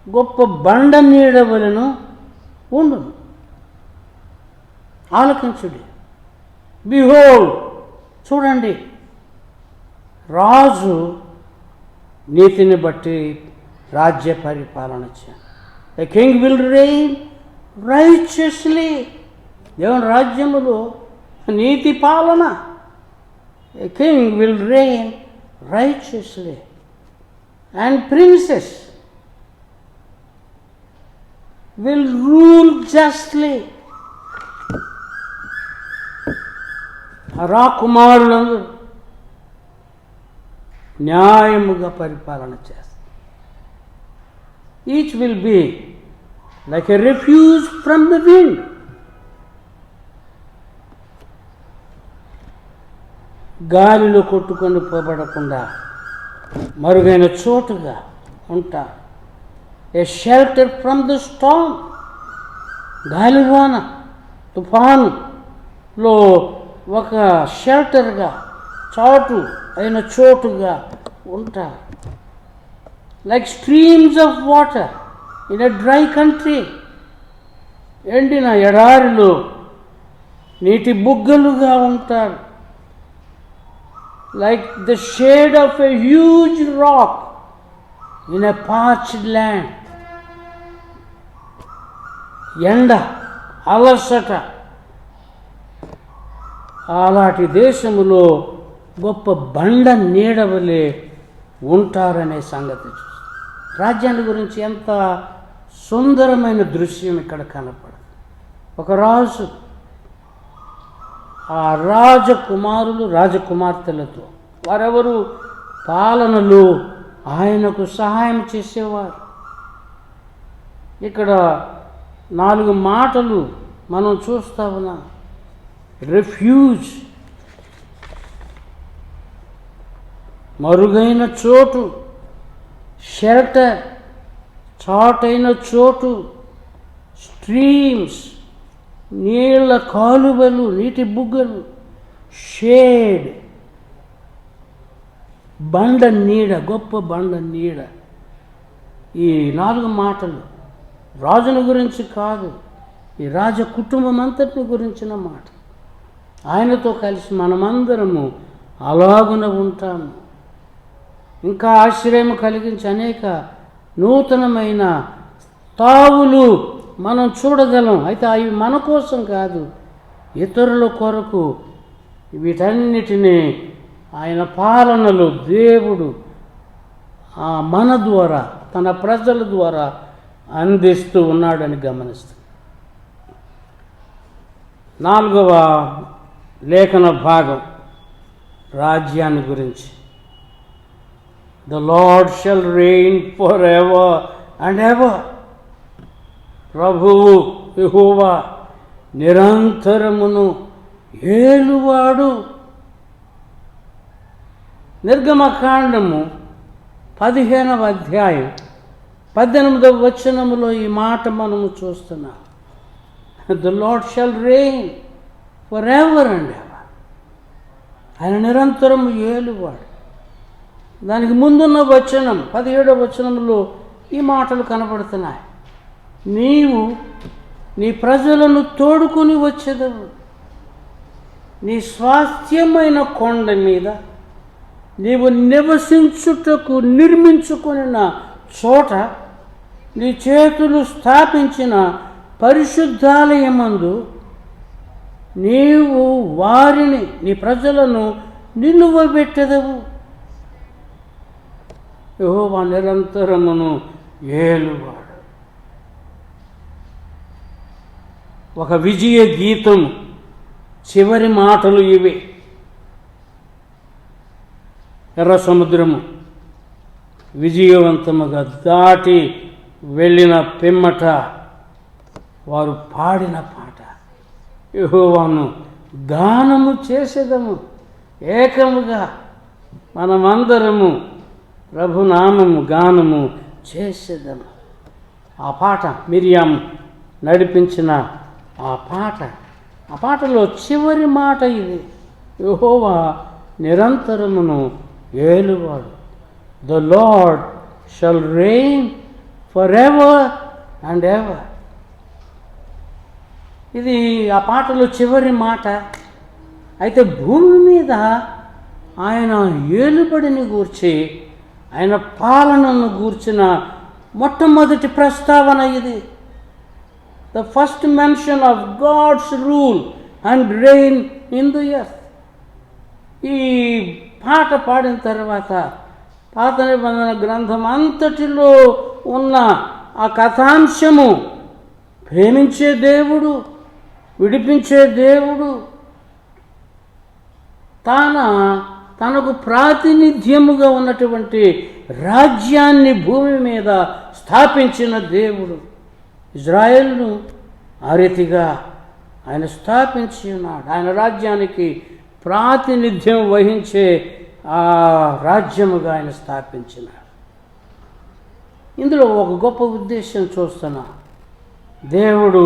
గొప్ప బండ నీడ వలెను ఉండును. ఆలకించుడి. బిహోల్డ్, చూడండి, రాజు నీతిని బట్టి రాజ్య పరిపాలన చేయాలి. The king will reign righteously. దేవుని రాజ్యములో నీతి పాలన. A king will reign righteously and princes will rule justly. రాకుమారులందరూ న్యాయముగా పరిపాలన చేస్తారు. Each will be like a refuge from the wind. గాలిలో కొట్టుకొని పోబడకుండా మరుగైన చోటుగా ఉంటారు. A shelter from the storm. గాలివాన తుఫానులో ఒక షెల్టర్గా, చాటు అయిన చోటుగా ఉంటారు. Like streams of water in a dry country. ఎండిన ఎడారిలో నీటి బుగ్గలుగా ఉంటారు. Like the shade of a huge rock in a parched land. ఎండ, అలసట, అలాంటి దేశములో గొప్ప బండ నీడవలే ఉంటారనే సంగతి చూస్తాం. రాజ్యాన్ని గురించి ఎంత సుందరమైన దృశ్యం ఇక్కడ కనపడదు. ఒక రాజు ఆ రాజకుమారులు, రాజకుమార్తెలతో, వారెవరు పాలనలో ఆయనకు సహాయం చేసేవారు. ఇక్కడ 4 మాటలు మనం చూస్తా ఉన్నాం. రిఫ్యూజ్, మరుగైన చోటు. షెల్టర్, చాటైన చోటు. స్ట్రీమ్స్, నీళ్ళ కాలువలు, నీటి బుగ్గలు. షేడ్, బండ నీడ, గొప్ప బండ నీడ. ఈ 4 మాటలు రాజుల గురించి కాదు, ఈ రాజ కుటుంబం అంతటిని గురించిన మాట. ఆయనతో కలిసి మనమందరము అలాగున ఉంటాము. ఇంకా ఆశ్చర్యం కలిగించి అనేక నూతనమైన తావులు మనం చూడగలం. అయితే అవి మన కోసం కాదు, ఇతరుల కొరకు. వీటన్నిటినీ ఆయన పాలనలో దేవుడు మన ద్వారా, తన ప్రజల ద్వారా అందిస్తూ ఉన్నాడని గమనిస్తాం. 4వ లేఖన భాగం రాజ్యాన్ని గురించి. The Lord shall reign forever and ever. ప్రభువు యెహోవా నిరంతరమును ఏలువాడు. నిర్గమకాండము 15వ అధ్యాయం 18వ వచనములో ఈ మాట మనము చూస్తున్నాం. The Lord shall reign forever and ever. ఆయన నిరంతరము ఏలువాడు. దానికి ముందున్న వచనం 17వ వచనంలో ఈ మాటలు కనబడుతున్నాయి. నీవు నీ ప్రజలను తోడుకొని వచ్చేదవు. నీ స్వాస్థ్యమైన కొండ మీద నీవు నివసించుటకు నిర్మించుకొనిన చోట నీ చేతులు స్థాపించిన పరిశుద్ధాలయమందు నీవు వారిని, నీ ప్రజలను నిలువబెట్టెదవు. యెహోవా నిరంతరమును ఏలువాడు. ఒక విజయ గీతం చివరి మాటలు ఇవి. ఎర్ర సముద్రము విజయవంతముగా దాటి వెళ్ళిన పిమ్మట వారు పాడిన పాట, యెహోవాను గానము చేసేదము. ఏకముగా మనమందరము ప్రభునామము గానము చేసేదము. ఆ పాట మిరియాం నడిపించిన ఆ పాటలో చివరి మాట ఇది. యెహోవా నిరంతరమును ఏలువాడు. The Lord shall reign forever and ever. ఇది ఆ పాటలో చివరి మాట. అయితే భూమి మీద ఆయన ఏలుబడిని గూర్చి, ఆయన పాలనను గూర్చిన మొట్టమొదటి ప్రస్తావన ఇది. The first mention of God's rule and reign in the earth. ఈ పాట పాడిన తర్వాత పాత నిబంధన గ్రంథం అంతటిలో ఉన్న ఆ కథాంశము, ప్రేమించే దేవుడు, విడిపించే దేవుడు, తనకు ప్రాతినిధ్యముగా ఉన్నటువంటి రాజ్యాన్ని భూమి మీద స్థాపించిన దేవుడు. ఇజ్రాయెల్ను ఆ రీతిగా ఆయన స్థాపించి ఉన్నాడు. ఆయన రాజ్యానికి ప్రాతినిధ్యం వహించే ఆ రాజ్యముగా ఆయన స్థాపించినాడు. ఇందులో ఒక గొప్ప ఉద్దేశం చూస్తున్నా. దేవుడు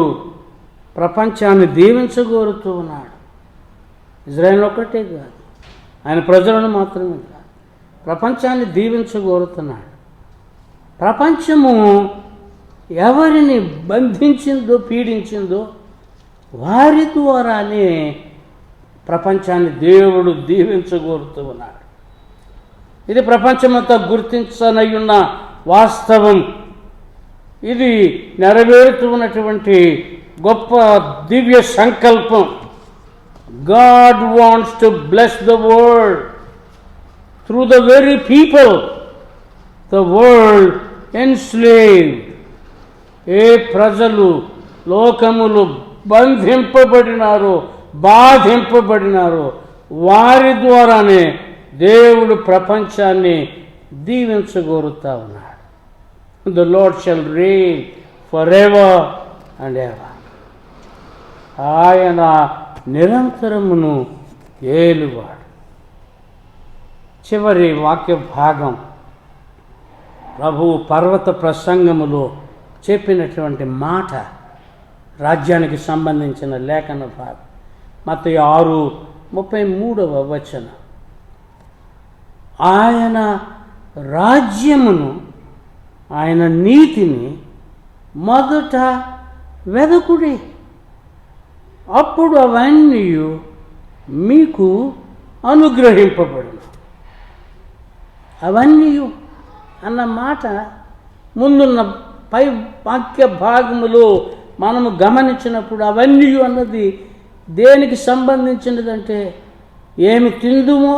ప్రపంచాన్ని దీవించగోరుతూ ఉన్నాడు. ఇజ్రాయెల్ ఒక్కటే కాదు, ఆయన ప్రజలను మాత్రమే కాదు, ప్రపంచాన్ని దీవించగోరుతున్నాడు. ప్రపంచము ఎవరిని బంధించిందో, పీడించిందో వారి ద్వారానే ప్రపంచాన్ని దేవుడు దీవించగోరుతూ ఉన్నాడు. ఇది ప్రపంచమంతా గుర్తించనయ్యున్న వాస్తవం. ఇది నెరవేరుతున్నటువంటి గొప్ప దివ్య సంకల్పం. God wants to bless the world through the very people the world enslaved. ఏ ప్రజలు లోకములు బంధింపబడినారో, బాధింపబడినారో వారి ద్వారానే దేవుడు ప్రపంచాన్ని దీవించగోరుతా ఉన్నాడు. The Lord shall reign forever and ever. ఆయన నిరంతరమును ఏలువాడు. చివరి వాక్య భాగం ప్రభువు పర్వత ప్రసంగములో చెప్పినటువంటి మాట, రాజ్యానికి సంబంధించిన లేఖన భాగం. మత్తయి 6:33 ఆయన రాజ్యమును, ఆయన నీతిని మొదట వెదకుడి, అప్పుడు అవన్నీ మీకు అనుగ్రహింపబడును. అవన్నీ అన్న మాట ముందున్న పై వాక్య భాగములో మనము గమనించినప్పుడు అవన్నీ అన్నది దేనికి సంబంధించినదంటే, ఏమి తిందుమో,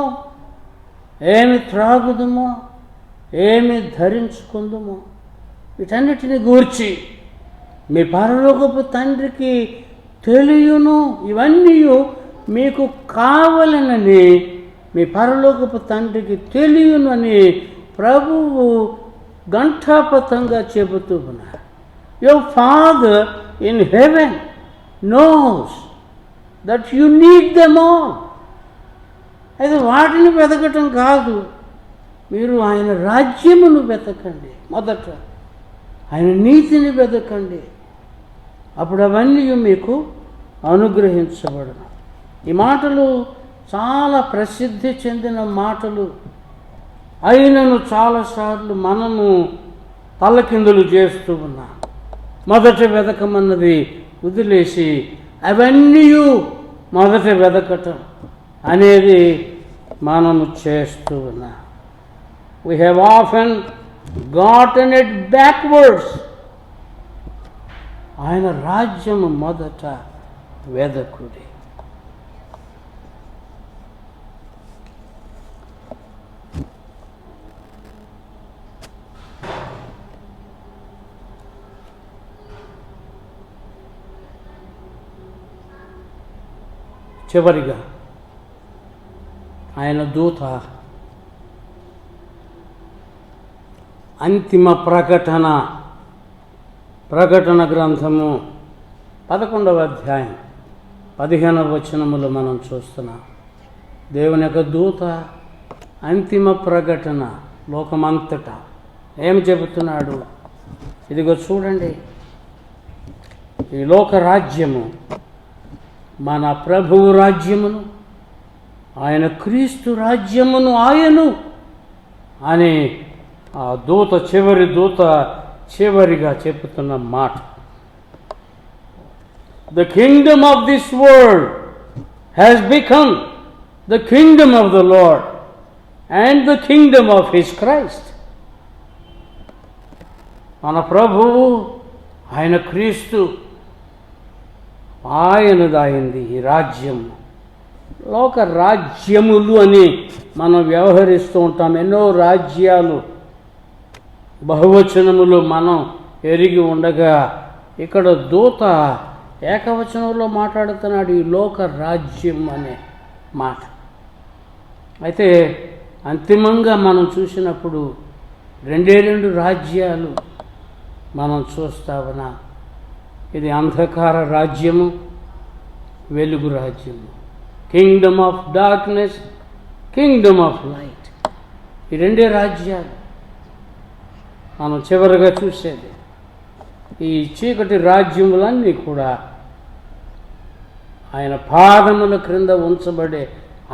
ఏమి త్రాగుదుమో, ఏమి ధరించుకుందుమో, వీటన్నిటిని గూర్చి మీ పరలోకపు తండ్రికి తెలియను. ఇవన్నీ మీకు కావాలనని మీ పరలోకపు తండ్రికి తెలియనని ప్రభువు ఘంటాపథంగా చెబుతూ ఉన్నారు. Your father in heaven knows that you need them all. అయితే వాటిని వెతకటం కాదు, మీరు ఆయన రాజ్యమును వెతకండి, మొదట ఆయన నీతిని వెతకండి, అప్పుడు అవన్నీ మీకు అనుగ్రహించబడను. ఈ మాటలు చాలా ప్రసిద్ధి చెందిన మాటలు అయినను చాలాసార్లు మనము తలకిందులు చేస్తూ ఉన్నాం. మొదట వెతకమన్నది వదిలేసి అవన్నీ మొదట వెతకటం అనేది మనము చేస్తూ ఉన్నాం. We have often gotten it backwards. ఆయన రాజ్యము మొదట వెదకుడి. చివరిగా ఆయన దూత అంతిమ ప్రకటన గ్రంథము 11వ అధ్యాయం 15వ వచనములో మనం చూస్తున్నాం. దేవుని యొక్క దూత అంతిమ ప్రకటన లోకమంతటా ఏమి చెబుతున్నాడు? ఇదిగో చూడండి, ఈ లోక రాజ్యము మన ప్రభువు రాజ్యమును, ఆయన క్రీస్తు రాజ్యమును ఆయను అని ఆ దూత చివరిగా చెప్పుతున్న మాట. The kingdom of this world has become the kingdom of the Lord and the kingdom of His Christ. మన ప్రభువు, ఆయన క్రీస్తు, ఆయనదాయింది ఈ రాజ్యం. లోక రాజ్యములు అని మనం వ్యవహరిస్తూ ఉంటాం. ఎన్నో రాజ్యాలు బహువచనములు మనం ఎరిగి ఉండగా, ఇక్కడ దూత ఏకవచనంలో మాట్లాడుతున్నాడు ఈ లోక రాజ్యం అనే మాట. అయితే అంతిమంగా మనం చూసినప్పుడు 2 రాజ్యాలు మనం చూస్తా ఉన్నాం. ఇది అంధకార రాజ్యము, వెలుగు రాజ్యము. Kingdom of darkness, Kingdom of light. ఈ 2 రాజ్యాలు మనం చివరిగా చూసేది. ఈ చీకటి రాజ్యములన్నీ కూడా ఆయన పాదముల క్రింద ఉంచబడే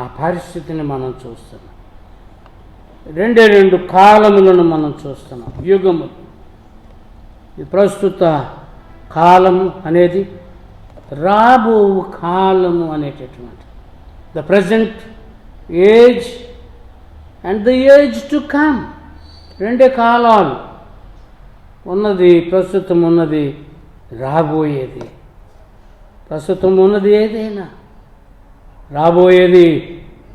ఆ పరిస్థితిని మనం చూస్తున్నాం. 2 కాలములను మనం చూస్తున్నాం, యుగములు. ఈ ప్రస్తుత కాలము అనేది రాబో కాలము అనేటటువంటి the present age and the age to come. 2 కాలాలు ఉన్నది, ప్రస్తుతం ఉన్నది, రాబోయేది. ప్రస్తుతం ఉన్నది ఏదైనా, రాబోయేది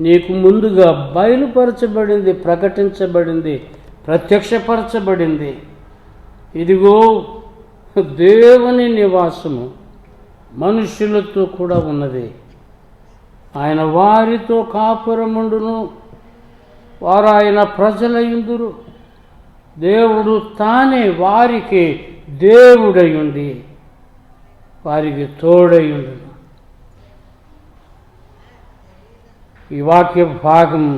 నీకు ముందుగా బయలుపరచబడింది, ప్రకటించబడింది, ప్రత్యక్షపరచబడింది. ఇదిగో దేవుని నివాసము మనుష్యులతో కూడా ఉన్నది. ఆయన వారితో కాపురముండును, వారు ఆయన ప్రజలయుందురు. దేవుడు తానే వారికి దేవుడయుండి వారికి తోడై ఉండును. ఈ వాక్య భాగము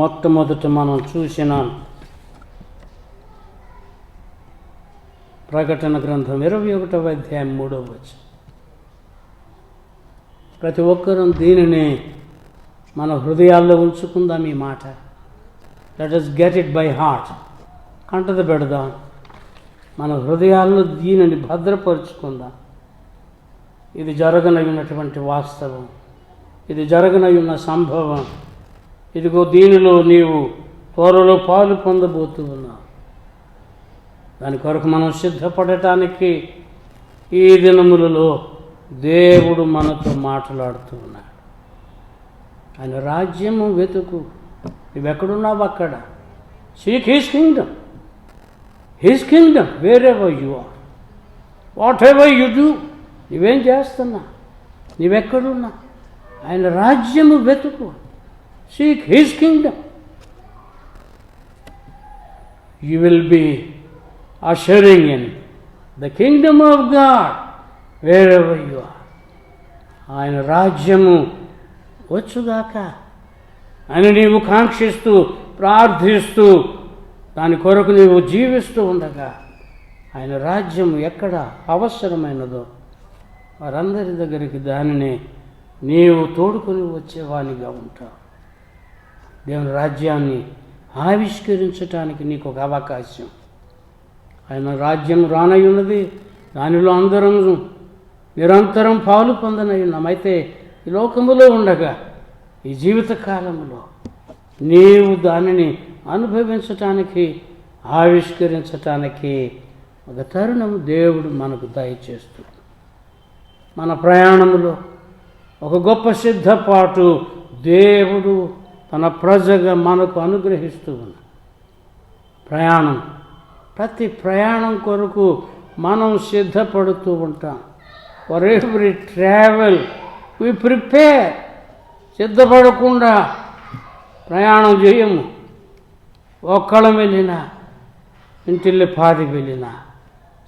మొట్టమొదట మనం చూసిన ప్రకటన గ్రంథం 21వ అధ్యాయం 3వ వచనం. ప్రతి ఒక్కరూ దీనిని మన హృదయాల్లో ఉంచుకుందాం. ఈ మాట let us get it by heart. కంటద పెడదాం, మన హృదయాల్లో దీనిని భద్రపరుచుకుందాం. ఇది జరగనయున్నటువంటి వాస్తవం, ఇది జరగనయున్న సంభవం. ఇదిగో దీనిలో నీవు త్వరలో పాలు పొందబోతూ ఉన్నావు. దాని కొరకు మనం సిద్ధపడటానికి ఈ దినములలో దేవుడు మనతో మాట్లాడుతూ ఉన్నాడు. ఆయన రాజ్యము వెతుకు. నువ్వెక్కడున్నావు అక్కడ. Seek his kingdom. His kingdom wherever you are, whatever you do. నువ్వేం చేస్తున్నా, నువ్వెక్కడున్నా ఆయన రాజ్యము వెతుకు. Seek his kingdom. You will be ushering in the kingdom of God wherever you are. ఆయన రాజ్యము వచ్చుగాక అని నీవు కాంక్షిస్తూ ప్రార్థిస్తూ దాని కొరకు నీవు జీవిస్తూ ఉండగా ఆయన రాజ్యం ఎక్కడ అవసరమైనదో వారందరి దగ్గరికి దానిని నీవు తోడుకొని వచ్చేవానిగా ఉంటావు. దేవుని రాజ్యాన్ని ఆవిష్కరించటానికి నీకు ఒక అవకాశం. ఆయన రాజ్యం రానయ్యున్నది, దానిలో అందరం నిరంతరం పాలు పొందనయ్యున్నాం. అయితే ఈ లోకములో ఉండగా ఈ జీవిత కాలంలో నీవు దానిని అనుభవించటానికి ఆవిష్కరించటానికి ఒక తరుణం దేవుడు మనకు దయచేస్తుంది. మన ప్రయాణంలో ఒక గొప్ప సిద్ధపాటు దేవుడు తన ప్రజగా మనకు అనుగ్రహిస్తూ ఉన్నాడు. ప్రతి ప్రయాణం కొరకు మనం సిద్ధపడుతూ ఉంటాం. For every travel we prepare. సిద్ధపడకుండా ప్రయాణం చేయము. ఒక్కళ్ళం వెళ్ళినా, ఇంటిల్లి పాది వెళ్ళినా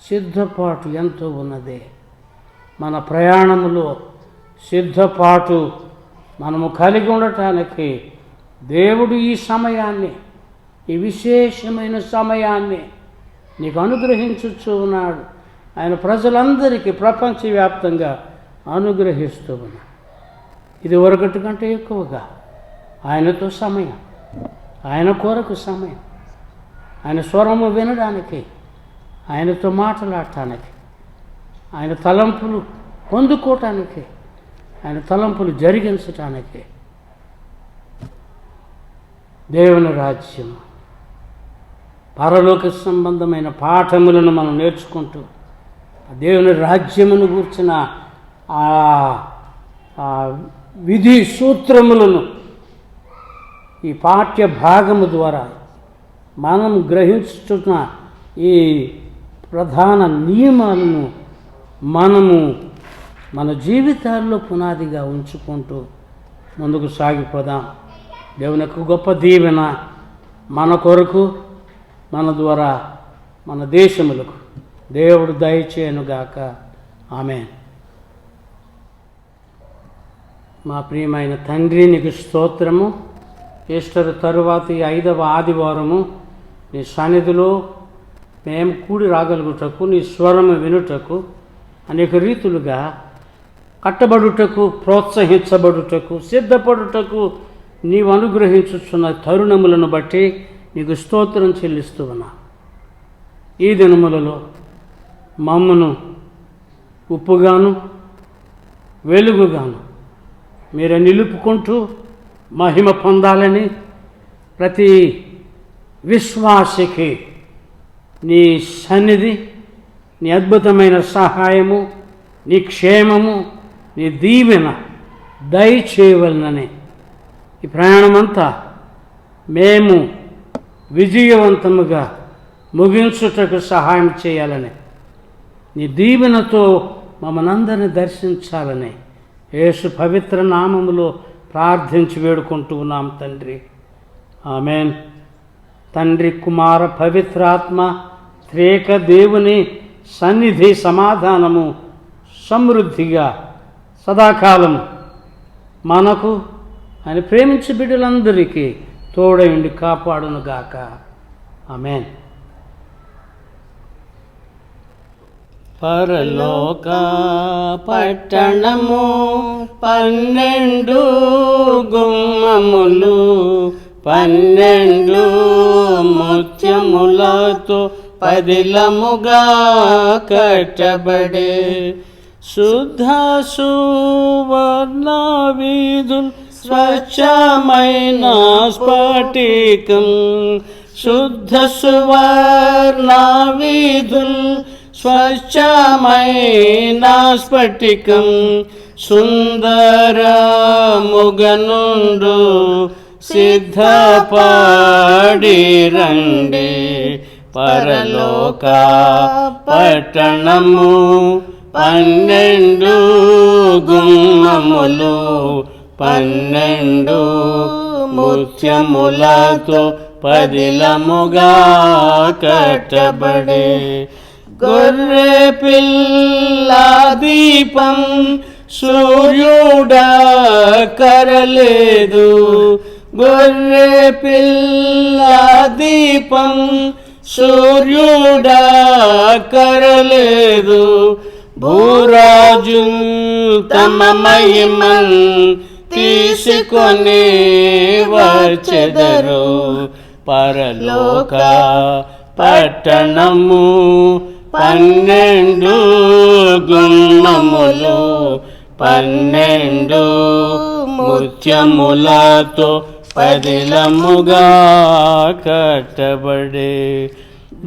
సిద్ధపాటు ఎంతో ఉన్నదే. మన ప్రయాణంలో సిద్ధపాటు మనము కలిగి ఉండటానికి దేవుడు ఈ సమయాన్ని, ఈ విశేషమైన సమయాన్ని నీకు అనుగ్రహించుచూ ఉన్నాడు. ఆయన ప్రజలందరికీ ప్రపంచవ్యాప్తంగా అనుగ్రహిస్తూ ఉన్నాడు. ఇది వరకటి కంటే ఎక్కువగా ఆయనతో సమయం, ఆయన కొరకు సమయం, ఆయన స్వరము వినడానికి, ఆయనతో మాట్లాడటానికి, ఆయన తలంపులు పొందుకోవటానికి, ఆయన తలంపులు జరిగించటానికి. దేవుని రాజ్యం పరలోక సంబంధమైన పాఠములను మనం నేర్చుకుంటూ దేవుని రాజ్యమును గూర్చిన విధి సూత్రములను ఈ పాఠ్య భాగము ద్వారా మనం గ్రహించుతున్న ఈ ప్రధాన నియమాలను మనము మన జీవితాల్లో పునాదిగా ఉంచుకుంటూ ముందుకు సాగిపోదాం. దేవుని యొక్క గొప్ప దీవెన మన కొరకు, మన ద్వారా మన దేశములకు దేవుడు దయచేయనుగాక. ఆమేన్. మా ప్రియమైన తండ్రి, నీకు స్తోత్రము. ఈస్టర్ తరువాత ఈ 5వ ఆదివారము నీ సన్నిధిలో మేము కూడి రాగలుగుటకు, నీ స్వరము వినుటకు, అనేక రీతులుగా కట్టబడుటకు, ప్రోత్సహించబడుటకు, సిద్ధపడుటకు నీవు అనుగ్రహించుచున్న తరుణములను బట్టి నీకు స్తోత్రం చెల్లిస్తూ ఉన్నా. ఈ దినములలో మమ్మను ఉప్పుగాను వెలుగుగాను మీరు నిలుపుకుంటూ మహిమ పొందాలని ప్రతి విశ్వాసికి నీ సన్నిధి, నీ అద్భుతమైన సహాయము, నీ క్షేమము, నీ దీవెన దయచేయవలనని ఈ ప్రయాణమంతా మేము విజయవంతముగా ముగించుటకు సహాయం చేయాలని, నీ దీవెనతో మమ్మల్ని దర్శించాలని యేసు పవిత్ర నామములో ప్రార్థించి వేడుకుంటూ ఉన్నాం తండ్రి. ఆమేన్. తండ్రి, కుమార, పవిత్రాత్మ త్రేక దేవుని సన్నిధి, సమాధానము సమృద్ధిగా సదాకాలం మనకు ఆయన ప్రేమించే బిడ్డలందరికీ తోడై ఉండి కాపాడునుగాక. ఆమేన్. పరలోక పట్టణము 12 గుమ్మములు 12 ముత్యములతో పదిలముగా కట్టబడే శుద్ధ సువర్ణ వీధులు స్వచ్ఛమైన స్ఫటికం శుద్ధ సువర్ణ వీధులు స్వచ్ఛమైన స్ఫటికం సుందరముగనుండు సిద్ధపడి రండి పరలోక పట్టణము 12 గుమ్మములు 12 ముత్యములతో పదిలముగా కట్టబడే గొర్రె పిల్ల దీపం సూర్యుడక్కరలేదు గొర్రె పిల్ల దీపం సూర్యుడక్కరలేదు భూరాజు తమ మహిమన్ తీసుకొని వచ్చెదరు పరలోక పట్టణము 12 గుమ్మములు 12 ముత్యములతో పదిలముగా కట్టబడే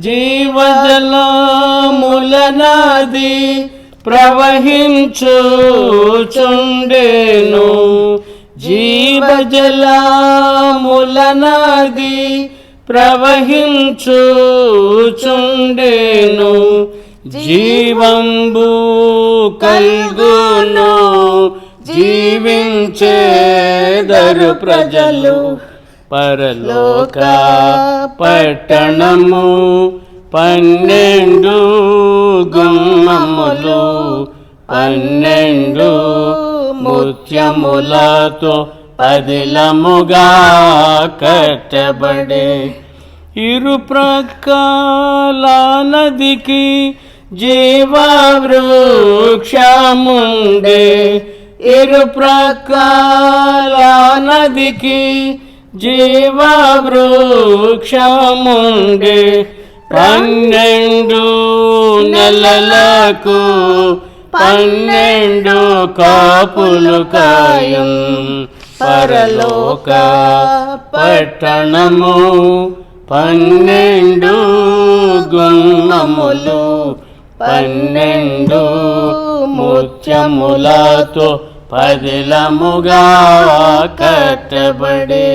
జీవజలముల నది ప్రవహించుచుండెను జీవజలముల నది ప్రవహించుచుండెను జీవంబు కల్గును జీవించేదరు ప్రజలు పరలోక పట్టణము 12 గుమ్మములు 12 ముత్యములతో పదిలముగా కట్టబడే ఇరుప్రక్కల నదికి జీవవృక్షముండే ఇరుప్రక్కల నదికి జీవవృక్షముండే 12 నెలలకు 12 కాపులు కాయం పరలోక పట్టణము 12 గుమ్మములు 12 ముత్యములతో పదిలముగా కట్టబడే